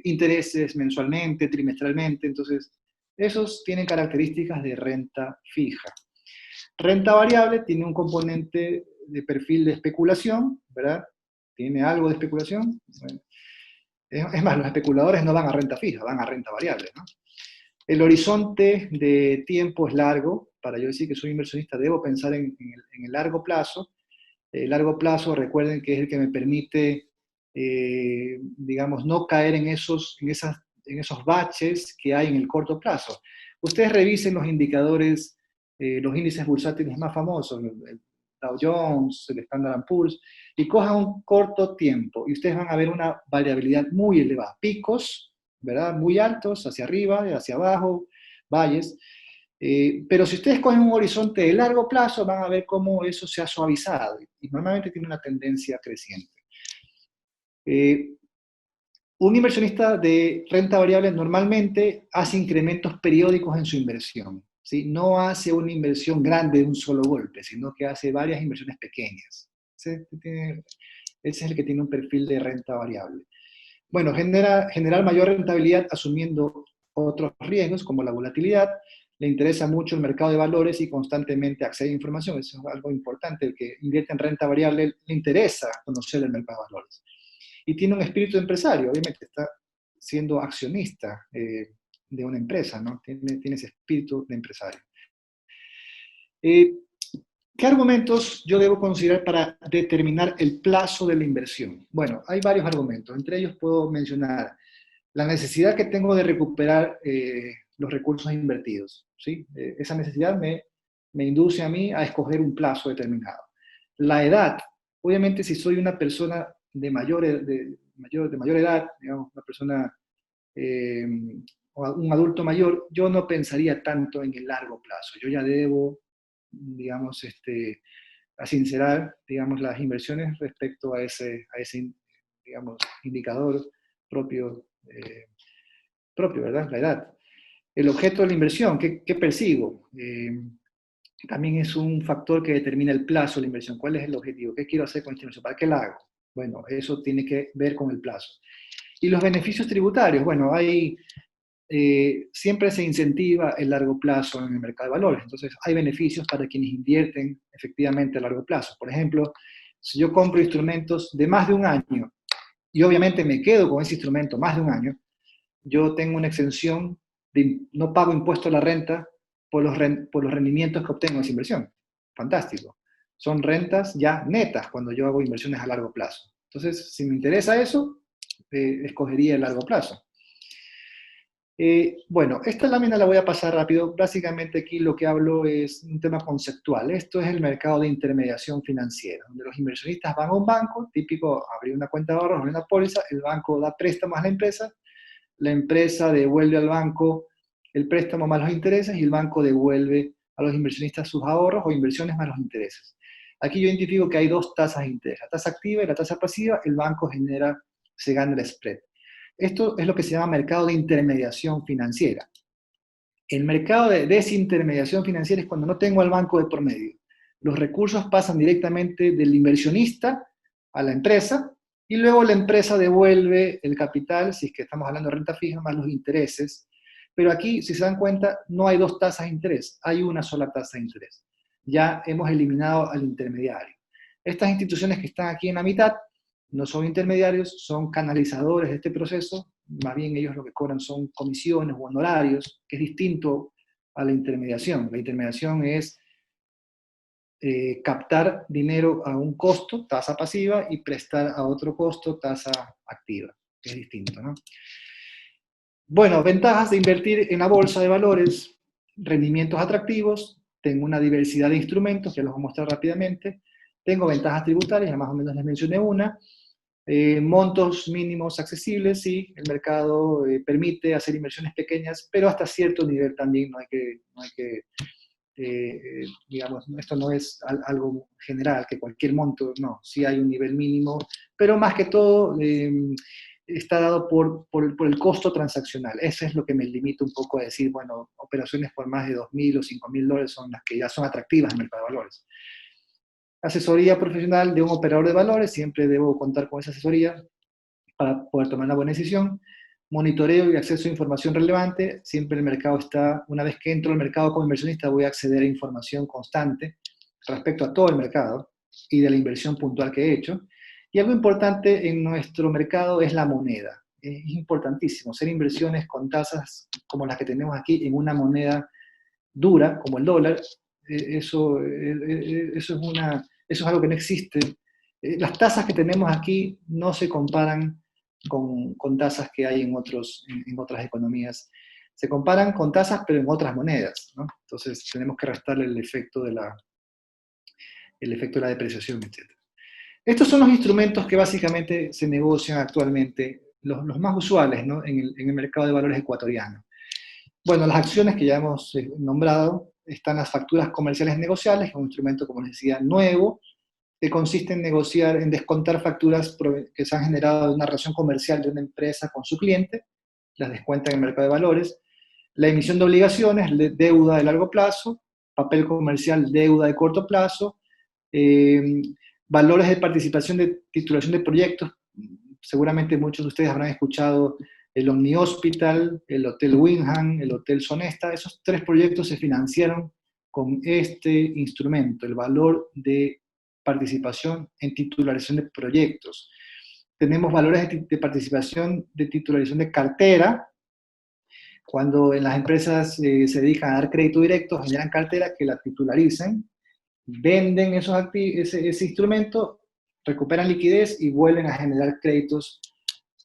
intereses mensualmente, trimestralmente, entonces esos tienen características de renta fija. Renta variable tiene un componente de perfil de especulación, ¿verdad? Tiene algo de especulación. Bueno, es más, los especuladores no van a renta fija, van a renta variable, ¿no? El horizonte de tiempo es largo. Para yo decir que soy inversionista, debo pensar en el largo plazo. El largo plazo, recuerden que es el que me permite, digamos, no caer en esos baches que hay en el corto plazo. Ustedes revisen los indicadores los índices bursátiles más famosos, el Dow Jones, el Standard Poor's, y cojan un corto tiempo, y ustedes van a ver una variabilidad muy elevada, picos, ¿verdad? Muy altos, hacia arriba, hacia abajo, valles, pero si ustedes cogen un horizonte de largo plazo, van a ver cómo eso se ha suavizado, y normalmente tiene una tendencia creciente. Eh, un inversionista de renta variable normalmente hace incrementos periódicos en su inversión, ¿sí? No hace una inversión grande de un solo golpe, sino que hace varias inversiones pequeñas. ¿Sí? Ese es el que tiene un perfil de renta variable. Bueno, generar mayor rentabilidad asumiendo otros riesgos como la volatilidad. Le interesa mucho el mercado de valores y constantemente accede a información. Eso es algo importante. El que invierte en renta variable le interesa conocer el mercado de valores. Y tiene un espíritu de empresario, obviamente está siendo accionista de una empresa, ¿no? Tiene ese espíritu de empresario. ¿Qué argumentos yo debo considerar para determinar el plazo de la inversión? Bueno, hay varios argumentos. Entre ellos puedo mencionar la necesidad que tengo de recuperar los recursos invertidos. ¿Sí? Esa necesidad me induce a mí a escoger un plazo determinado. La edad. Obviamente, si soy una persona de mayor edad, digamos, una persona, un adulto mayor, yo no pensaría tanto en el largo plazo. Yo ya debo, digamos, a sincerar, digamos, las inversiones respecto a ese digamos, indicador propio, ¿verdad? La edad. El objeto de la inversión, ¿qué persigo? También es un factor que determina el plazo de la inversión. ¿Cuál es el objetivo? ¿Qué quiero hacer con esta inversión? ¿Para qué la hago? Bueno, eso tiene que ver con el plazo. Y los beneficios tributarios, bueno, siempre se incentiva el largo plazo en el mercado de valores. Entonces, hay beneficios para quienes invierten efectivamente a largo plazo. Por ejemplo, si yo compro instrumentos de más de un año y obviamente me quedo con ese instrumento más de un año, yo tengo una exención, no pago impuesto a la renta por los rendimientos que obtengo de esa inversión. Fantástico. Son rentas ya netas cuando yo hago inversiones a largo plazo. Entonces, si me interesa eso, escogería el largo plazo. Bueno, esta lámina la voy a pasar rápido. Básicamente aquí lo que hablo es un tema conceptual. Esto es el mercado de intermediación financiera, donde los inversionistas van a un banco, típico abrir una cuenta de ahorros, abrir una póliza, el banco da préstamos a la empresa devuelve al banco el préstamo más los intereses y el banco devuelve a los inversionistas sus ahorros o inversiones más los intereses. Aquí yo identifico que hay dos tasas de interés, la tasa activa y la tasa pasiva. El banco se gana el spread. Esto es lo que se llama mercado de intermediación financiera. El mercado de desintermediación financiera es cuando no tengo al banco de por medio. Los recursos pasan directamente del inversionista a la empresa y luego la empresa devuelve el capital, si es que estamos hablando de renta fija, más los intereses. Pero aquí, si se dan cuenta, no hay dos tasas de interés, hay una sola tasa de interés. Ya hemos eliminado al intermediario. Estas instituciones que están aquí en la mitad no son intermediarios, son canalizadores de este proceso. Más bien ellos lo que cobran son comisiones o honorarios, que es distinto a la intermediación. La intermediación es captar dinero a un costo, tasa pasiva, y prestar a otro costo, tasa activa. Es distinto, ¿no? Bueno, ventajas de invertir en la bolsa de valores: rendimientos atractivos, tengo una diversidad de instrumentos, que los voy a mostrar rápidamente, tengo ventajas tributarias, ya más o menos les mencioné una, montos mínimos accesibles, sí, el mercado permite hacer inversiones pequeñas, pero hasta cierto nivel también no hay que digamos, esto no es algo general, que cualquier monto, no, sí hay un nivel mínimo, pero más que todo está dado por el costo transaccional. Eso es lo que me limita un poco a decir, bueno, operaciones por más de $2.000 o $5.000 son las que ya son atractivas en el mercado de valores. Asesoría profesional de un operador de valores, siempre debo contar con esa asesoría para poder tomar una buena decisión. Monitoreo y acceso a información relevante, siempre el mercado está, una vez que entro al mercado como inversionista, voy a acceder a información constante respecto a todo el mercado y de la inversión puntual que he hecho. Y algo importante en nuestro mercado es la moneda. Es importantísimo hacer inversiones con tasas como las que tenemos aquí en una moneda dura, como el dólar. Eso es algo que no existe. Las tasas que tenemos aquí no se comparan con tasas que hay en otras economías. Se comparan con tasas, pero en otras monedas, ¿no? Entonces tenemos que restarle el efecto de la depreciación, etc. Estos son los instrumentos que básicamente se negocian actualmente, los más usuales, ¿no? En el mercado de valores ecuatoriano. Bueno, las acciones que ya hemos nombrado, están las facturas comerciales negociables, que es un instrumento, como les decía, nuevo, que consiste en negociar, en descontar facturas que se han generado de una relación comercial de una empresa con su cliente, las descuenta en el mercado de valores. La emisión de obligaciones, deuda de largo plazo, papel comercial, deuda de corto plazo, eh, valores de participación de titulación de proyectos. Seguramente muchos de ustedes habrán escuchado el Omni Hospital, el Hotel Wyndham, el Hotel Sonesta. Esos 3 proyectos se financiaron con este instrumento, el valor de participación en titularización de proyectos. Tenemos valores de participación de titularización de cartera, cuando en las empresas se dedican a dar crédito directo, generan cartera que la titularicen, venden ese instrumento, recuperan liquidez y vuelven a generar créditos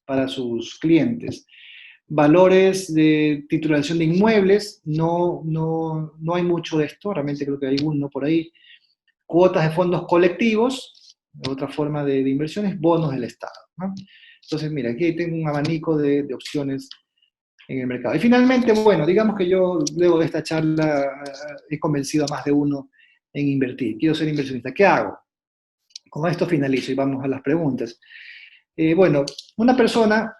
para sus clientes. Valores de titularización de inmuebles, no hay mucho de esto, realmente creo que hay uno por ahí. Cuotas de fondos colectivos, otra forma de inversiones, bonos del Estado, ¿no? Entonces, mira, aquí tengo un abanico de opciones en el mercado. Y finalmente, bueno, digamos que yo luego de esta charla he convencido a más de uno en invertir. Quiero ser inversionista. ¿Qué hago? Con esto finalizo y vamos a las preguntas. Bueno, una persona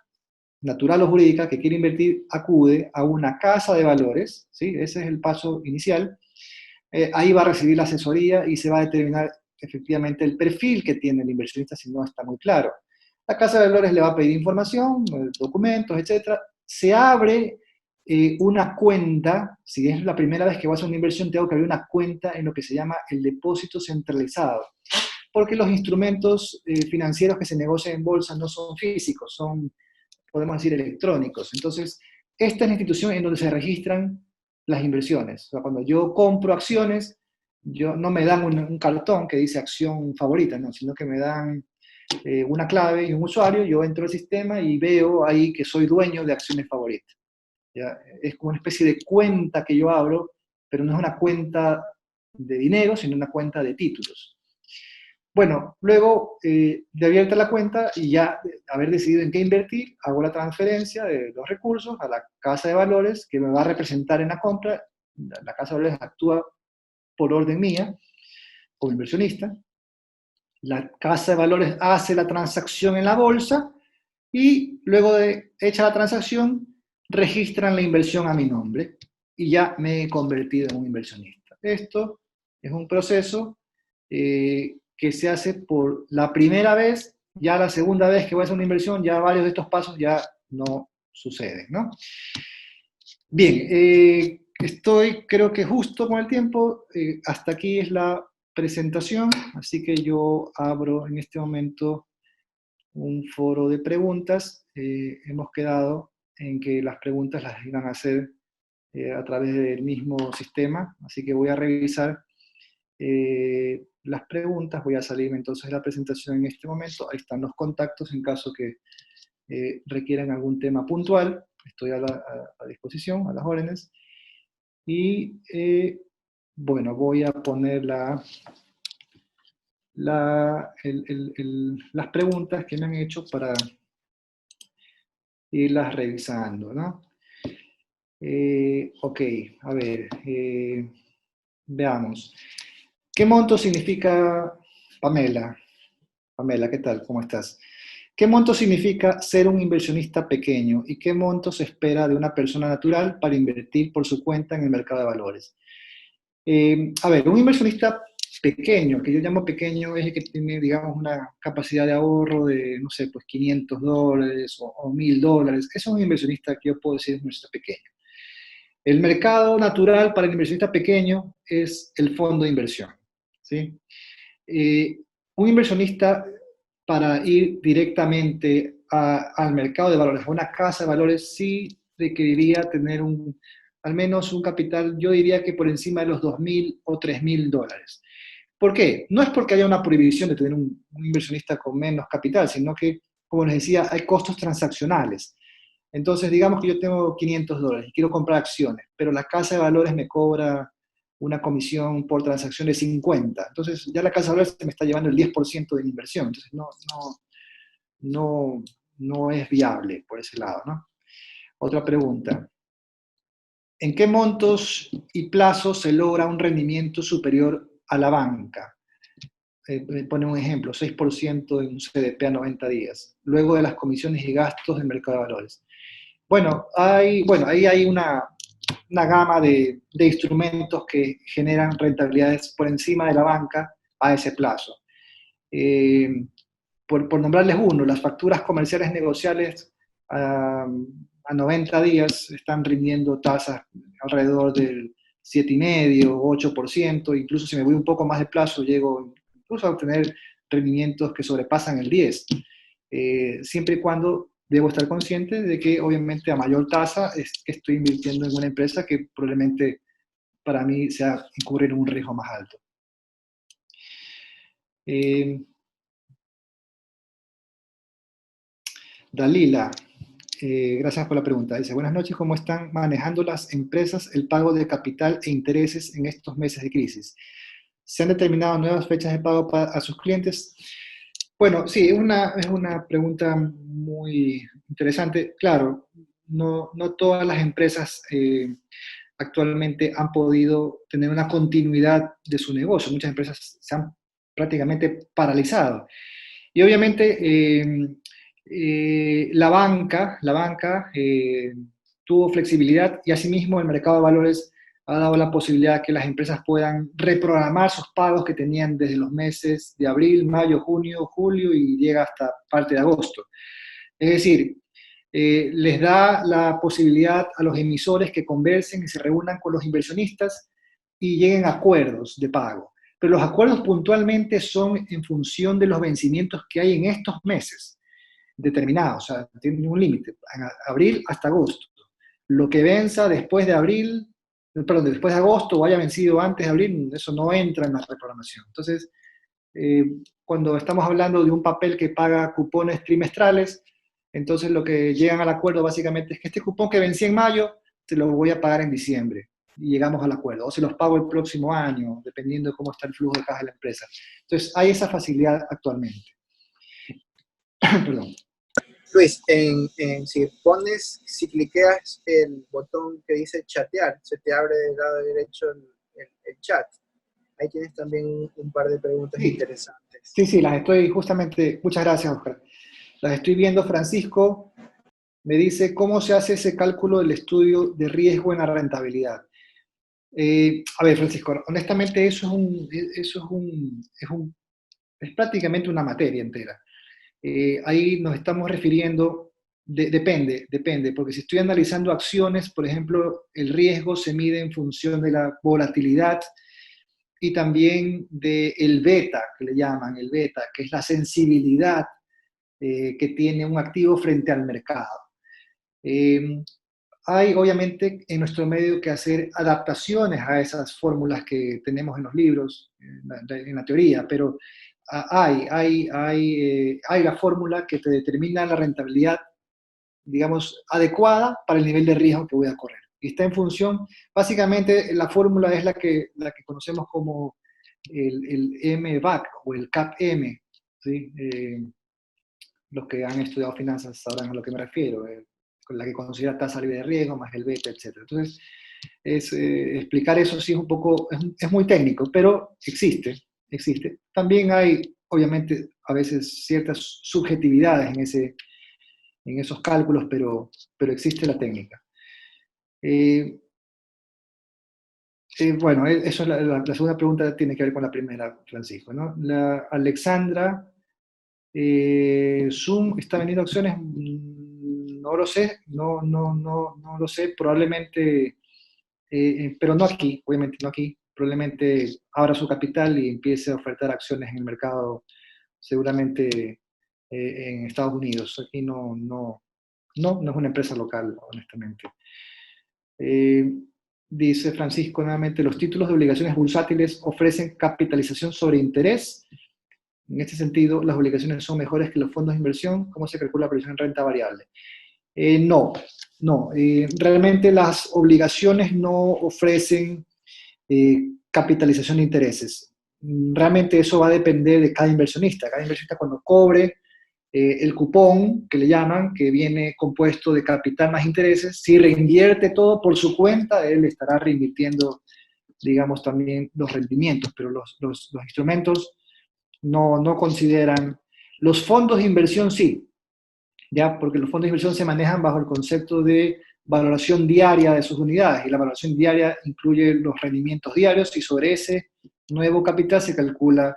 natural o jurídica que quiere invertir acude a una casa de valores, ¿sí? Ese es el paso inicial. Ahí va a recibir la asesoría y se va a determinar efectivamente el perfil que tiene el inversionista si no está muy claro. La casa de valores le va a pedir información, documentos, etcétera. Se abre una cuenta, si es la primera vez que vas a hacer una inversión, tengo que abrir una cuenta en lo que se llama el depósito centralizado, porque los instrumentos financieros que se negocian en bolsa no son físicos, son, podemos decir, electrónicos. Entonces, esta es la institución en donde se registran las inversiones. O sea, cuando yo compro acciones, no me dan un cartón que dice acción favorita, no, sino que me dan una clave y un usuario, yo entro al sistema y veo ahí que soy dueño de acciones favoritas. ¿Ya? Es como una especie de cuenta que yo abro, pero no es una cuenta de dinero, sino una cuenta de títulos. Bueno, luego de abierta la cuenta y ya haber decidido en qué invertir, hago la transferencia de los recursos a la casa de valores que me va a representar en la compra. La casa de valores actúa por orden mía, como inversionista. La casa de valores hace la transacción en la bolsa y luego de hecha la transacción, registran la inversión a mi nombre y ya me he convertido en un inversionista. Esto es un proceso que se hace por la primera vez. Ya la segunda vez que voy a hacer una inversión, ya varios de estos pasos ya no suceden, ¿no? Bien, creo que justo con el tiempo. Hasta aquí es la presentación, así que yo abro en este momento un foro de preguntas. Hemos quedado en que las preguntas las iban a hacer a través del mismo sistema, así que voy a revisar las preguntas. Voy a salirme entonces de la presentación en este momento. Ahí están los contactos en caso que requieran algún tema puntual. Estoy a disposición, a las órdenes. Y bueno, voy a poner las preguntas que me han hecho para irlas revisando, ¿no? Ok, a ver, veamos. ¿Qué monto significa, Pamela? Pamela, ¿qué tal? ¿Cómo estás? ¿Qué monto significa ser un inversionista pequeño y qué monto se espera de una persona natural para invertir por su cuenta en el mercado de valores? A ver, un inversionista pequeño, que yo llamo pequeño, es el que tiene, digamos, una capacidad de ahorro de, no sé, pues $500 o $1000. Ese es un inversionista que yo puedo decir es un inversionista pequeño. El mercado natural para el inversionista pequeño es el fondo de inversión, ¿sí? Un inversionista, para ir directamente al mercado de valores, a una casa de valores, sí requeriría tener al menos un capital, yo diría que por encima de los $2000 o $3000. ¿Por qué? No es porque haya una prohibición de tener un inversionista con menos capital, sino que, como les decía, hay costos transaccionales. Entonces, digamos que yo tengo $500 y quiero comprar acciones, pero la casa de valores me cobra una comisión por transacción de 50. Entonces, ya la casa de valores me está llevando el 10% de la inversión. Entonces, no, no es viable por ese lado, ¿no? Otra pregunta. ¿En qué montos y plazos se logra un rendimiento superior a la banca? Me pone un ejemplo, 6% en un CDP a 90 días, luego de las comisiones y gastos del mercado de valores. Bueno, ahí hay una gama de instrumentos que generan rentabilidades por encima de la banca a ese plazo. Por nombrarles uno, las facturas comerciales negociables a 90 días están rindiendo tasas alrededor del 7,5, 8%, incluso si me voy un poco más de plazo, llego incluso a obtener rendimientos que sobrepasan el 10, siempre y cuando debo estar consciente de que obviamente a mayor tasa es que estoy invirtiendo en una empresa que probablemente para mí sea incurrir en un riesgo más alto. Dalila, gracias por la pregunta. Dice, buenas noches, ¿cómo están manejando las empresas el pago de capital e intereses en estos meses de crisis? ¿Se han determinado nuevas fechas de pago a sus clientes? Bueno, sí, es una pregunta muy interesante. Claro, no todas las empresas actualmente han podido tener una continuidad de su negocio. Muchas empresas se han prácticamente paralizado. Y obviamente la banca tuvo flexibilidad y asimismo el mercado de valores ha dado la posibilidad que las empresas puedan reprogramar sus pagos que tenían desde los meses de abril, mayo, junio, julio y llega hasta parte de agosto. Es decir, les da la posibilidad a los emisores que conversen y se reúnan con los inversionistas y lleguen a acuerdos de pago. Pero los acuerdos puntualmente son en función de los vencimientos que hay en estos meses determinados, o sea, tienen un límite, abril hasta agosto. Lo que venza después de abril, perdón, después de agosto o haya vencido antes de abril, eso no entra en la reprogramación. Entonces, cuando estamos hablando de un papel que paga cupones trimestrales, entonces lo que llegan al acuerdo básicamente es que este cupón que vencí en mayo, te lo voy a pagar en diciembre. Y llegamos al acuerdo. O se los pago el próximo año, dependiendo de cómo está el flujo de caja de la empresa. Entonces, hay esa facilidad actualmente. Perdón. Luis, si cliqueas el botón que dice chatear, se te abre del lado derecho el chat. Ahí tienes también un par de preguntas interesantes. Sí, las estoy justamente, muchas gracias, Oscar. Las estoy viendo. Francisco me dice, ¿cómo se hace ese cálculo del estudio de riesgo en la rentabilidad? A ver, Francisco, honestamente eso es prácticamente una materia entera. Ahí nos estamos refiriendo, depende, porque si estoy analizando acciones, por ejemplo, el riesgo se mide en función de la volatilidad y también del beta, que le llaman el beta, que es la sensibilidad que tiene un activo frente al mercado. Hay obviamente en nuestro medio que hacer adaptaciones a esas fórmulas que tenemos en los libros, en la teoría, pero hay la fórmula que te determina la rentabilidad, digamos, adecuada para el nivel de riesgo que voy a correr. Y está en función, básicamente la fórmula es la que conocemos como el MVAC o el CAPM, ¿sí? Los que han estudiado finanzas sabrán a lo que me refiero, con la que considera tasa libre de riesgo más el beta, etc. Entonces, explicar eso sí es un poco, es muy técnico, pero existe. También hay, obviamente, a veces ciertas subjetividades en esos cálculos, pero existe la técnica. Bueno, eso es la segunda pregunta, tiene que ver con la primera, Francisco, ¿no? La Alexandra, Zoom está vendiendo acciones, no lo sé, no lo sé, probablemente, pero no aquí, obviamente no aquí, probablemente abra su capital y empiece a ofertar acciones en el mercado, seguramente en Estados Unidos. Aquí no es una empresa local, honestamente. Dice Francisco nuevamente, los títulos de obligaciones bursátiles ofrecen capitalización sobre interés. En este sentido, las obligaciones son mejores que los fondos de inversión. ¿Cómo se calcula la previsión en renta variable? No, no. Realmente las obligaciones no ofrecen capitalización de intereses. Realmente eso va a depender de cada inversionista. Cada inversionista cuando cobre el cupón, que le llaman, que viene compuesto de capital más intereses, si reinvierte todo por su cuenta, él estará reinvirtiendo, digamos, también los rendimientos, pero los instrumentos no consideran. Los fondos de inversión sí, ya, porque los fondos de inversión se manejan bajo el concepto de valoración diaria de sus unidades, y la valoración diaria incluye los rendimientos diarios, y sobre ese nuevo capital se calcula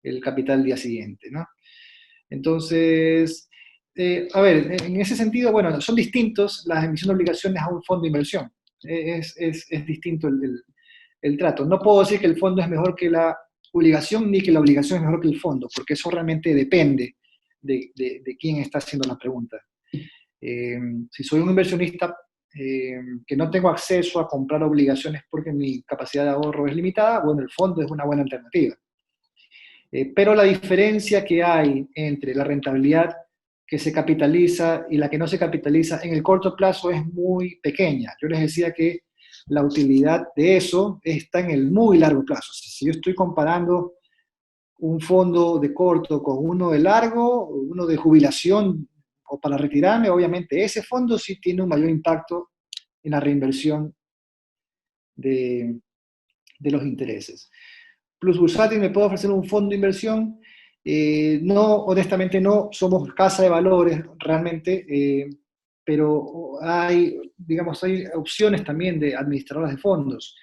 el capital día siguiente, ¿no? Entonces, a ver, en ese sentido, bueno, son distintos las emisiones de obligaciones a un fondo de inversión. Es distinto el trato. No puedo decir que el fondo es mejor que la obligación, ni que la obligación es mejor que el fondo, porque eso realmente depende de quién está haciendo la pregunta. Si soy un inversionista que no tengo acceso a comprar obligaciones porque mi capacidad de ahorro es limitada, bueno, el fondo es una buena alternativa. Pero la diferencia que hay entre la rentabilidad que se capitaliza y la que no se capitaliza en el corto plazo es muy pequeña. Yo les decía que la utilidad de eso está en el muy largo plazo. O sea, si yo estoy comparando un fondo de corto con uno de largo, uno de jubilación o para retirarme, obviamente ese fondo sí tiene un mayor impacto en la reinversión de, de los intereses. Plus Bursátil me puede ofrecer un fondo de inversión. No, honestamente no, somos casa de valores realmente, pero hay, digamos, hay opciones también de administradoras de fondos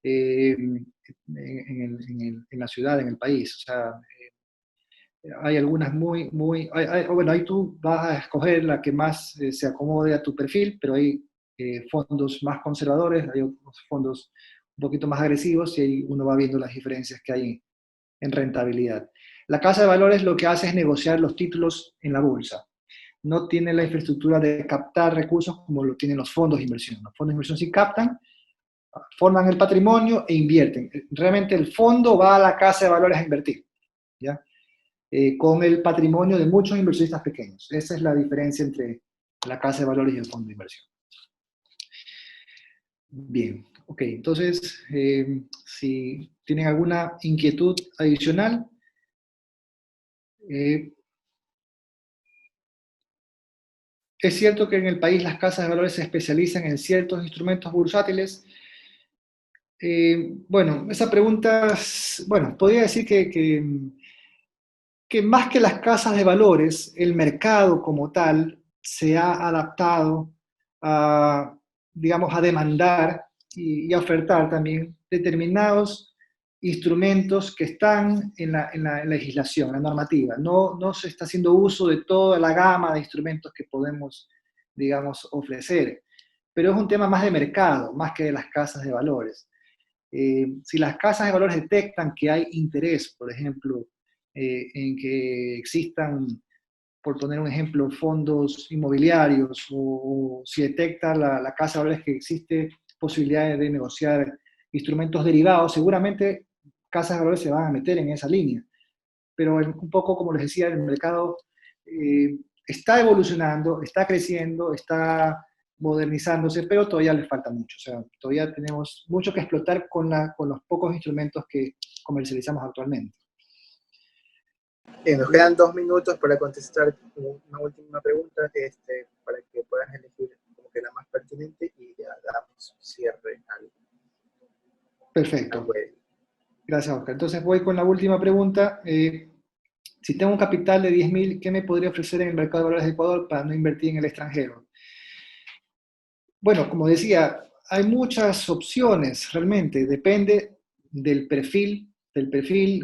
en la ciudad, en el país. O sea, hay algunas bueno, ahí tú vas a escoger la que más se acomode a tu perfil, pero hay fondos más conservadores, hay otros fondos un poquito más agresivos y ahí uno va viendo las diferencias que hay en rentabilidad. La casa de valores lo que hace es negociar los títulos en la bolsa. No tiene la infraestructura de captar recursos como lo tienen los fondos de inversión. Los fondos de inversión sí captan, forman el patrimonio e invierten. Realmente el fondo va a la casa de valores a invertir, ¿ya? Con el patrimonio de muchos inversionistas pequeños. Esa es la diferencia entre la casa de valores y el fondo de inversión. Bien, ok, entonces, si tienen alguna inquietud adicional, es cierto que en el país las casas de valores se especializan en ciertos instrumentos bursátiles. Bueno, esa pregunta, bueno, podría decir que más que las casas de valores, el mercado como tal se ha adaptado a, digamos, a demandar y a ofertar también determinados instrumentos que están en la legislación, en la normativa. No se está haciendo uso de toda la gama de instrumentos que podemos, digamos, ofrecer. Pero es un tema más de mercado, más que de las casas de valores. Si las casas de valores detectan que hay interés, por ejemplo, en que existan, por poner un ejemplo, fondos inmobiliarios, o si detecta la casa de valores que existe posibilidades de negociar instrumentos derivados, seguramente casas de valores se van a meter en esa línea. Pero un poco, como les decía, el mercado está evolucionando, está creciendo, está modernizándose, pero todavía le falta mucho. O sea, todavía tenemos mucho que explotar con los pocos instrumentos que comercializamos actualmente. Nos quedan 2 minutos para contestar una última pregunta, para que puedas elegir como que la más pertinente y ya damos cierre al Perfecto. web. Gracias, Oscar. Entonces voy con la última pregunta. Si tengo un capital de 10.000, ¿qué me podría ofrecer en el mercado de valores de Ecuador para no invertir en el extranjero? Bueno, como decía, hay muchas opciones realmente. Depende del perfil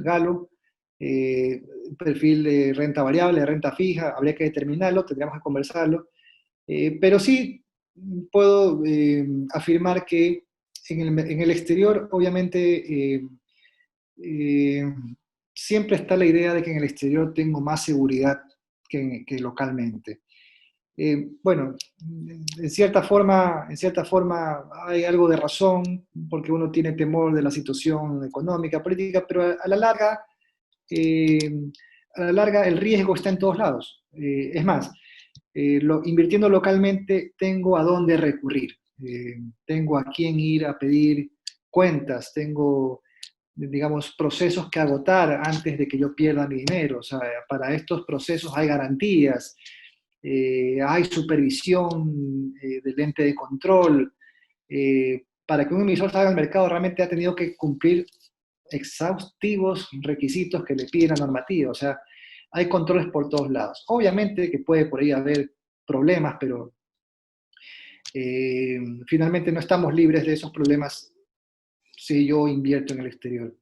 Galo, perfil de renta variable, de renta fija. Habría que determinarlo, tendríamos que conversarlo. Pero sí puedo afirmar que en el exterior, obviamente, siempre está la idea de que en el exterior tengo más seguridad que localmente. Bueno, en cierta forma hay algo de razón, porque uno tiene temor de la situación económica, política, pero eh, a la larga el riesgo está en todos lados. Es más, invirtiendo localmente tengo a dónde recurrir, tengo a quién ir a pedir cuentas, tengo, digamos, procesos que agotar antes de que yo pierda mi dinero. O sea, para estos procesos hay garantías, hay supervisión del ente de control. Para que un emisor salga al mercado realmente ha tenido que cumplir exhaustivos requisitos que le pide la normativa. O sea, hay controles por todos lados. Obviamente que puede por ahí haber problemas, pero finalmente no estamos libres de esos problemas si yo invierto en el exterior.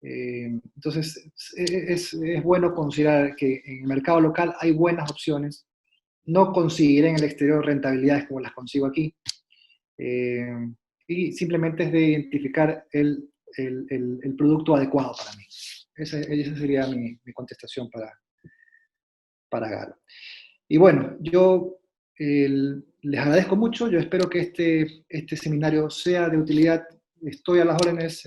Entonces, es bueno considerar que en el mercado local hay buenas opciones. No conseguiré en el exterior rentabilidades como las consigo aquí. Eh, y simplemente es de identificar el producto adecuado para mí. Esa sería mi contestación para Galo. Y bueno, yo les agradezco mucho, yo espero que este seminario sea de utilidad, estoy a las órdenes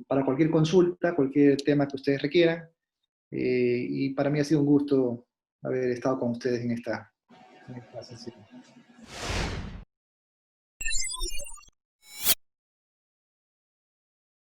para cualquier consulta, cualquier tema que ustedes requieran, y para mí ha sido un gusto haber estado con ustedes en esta sesión.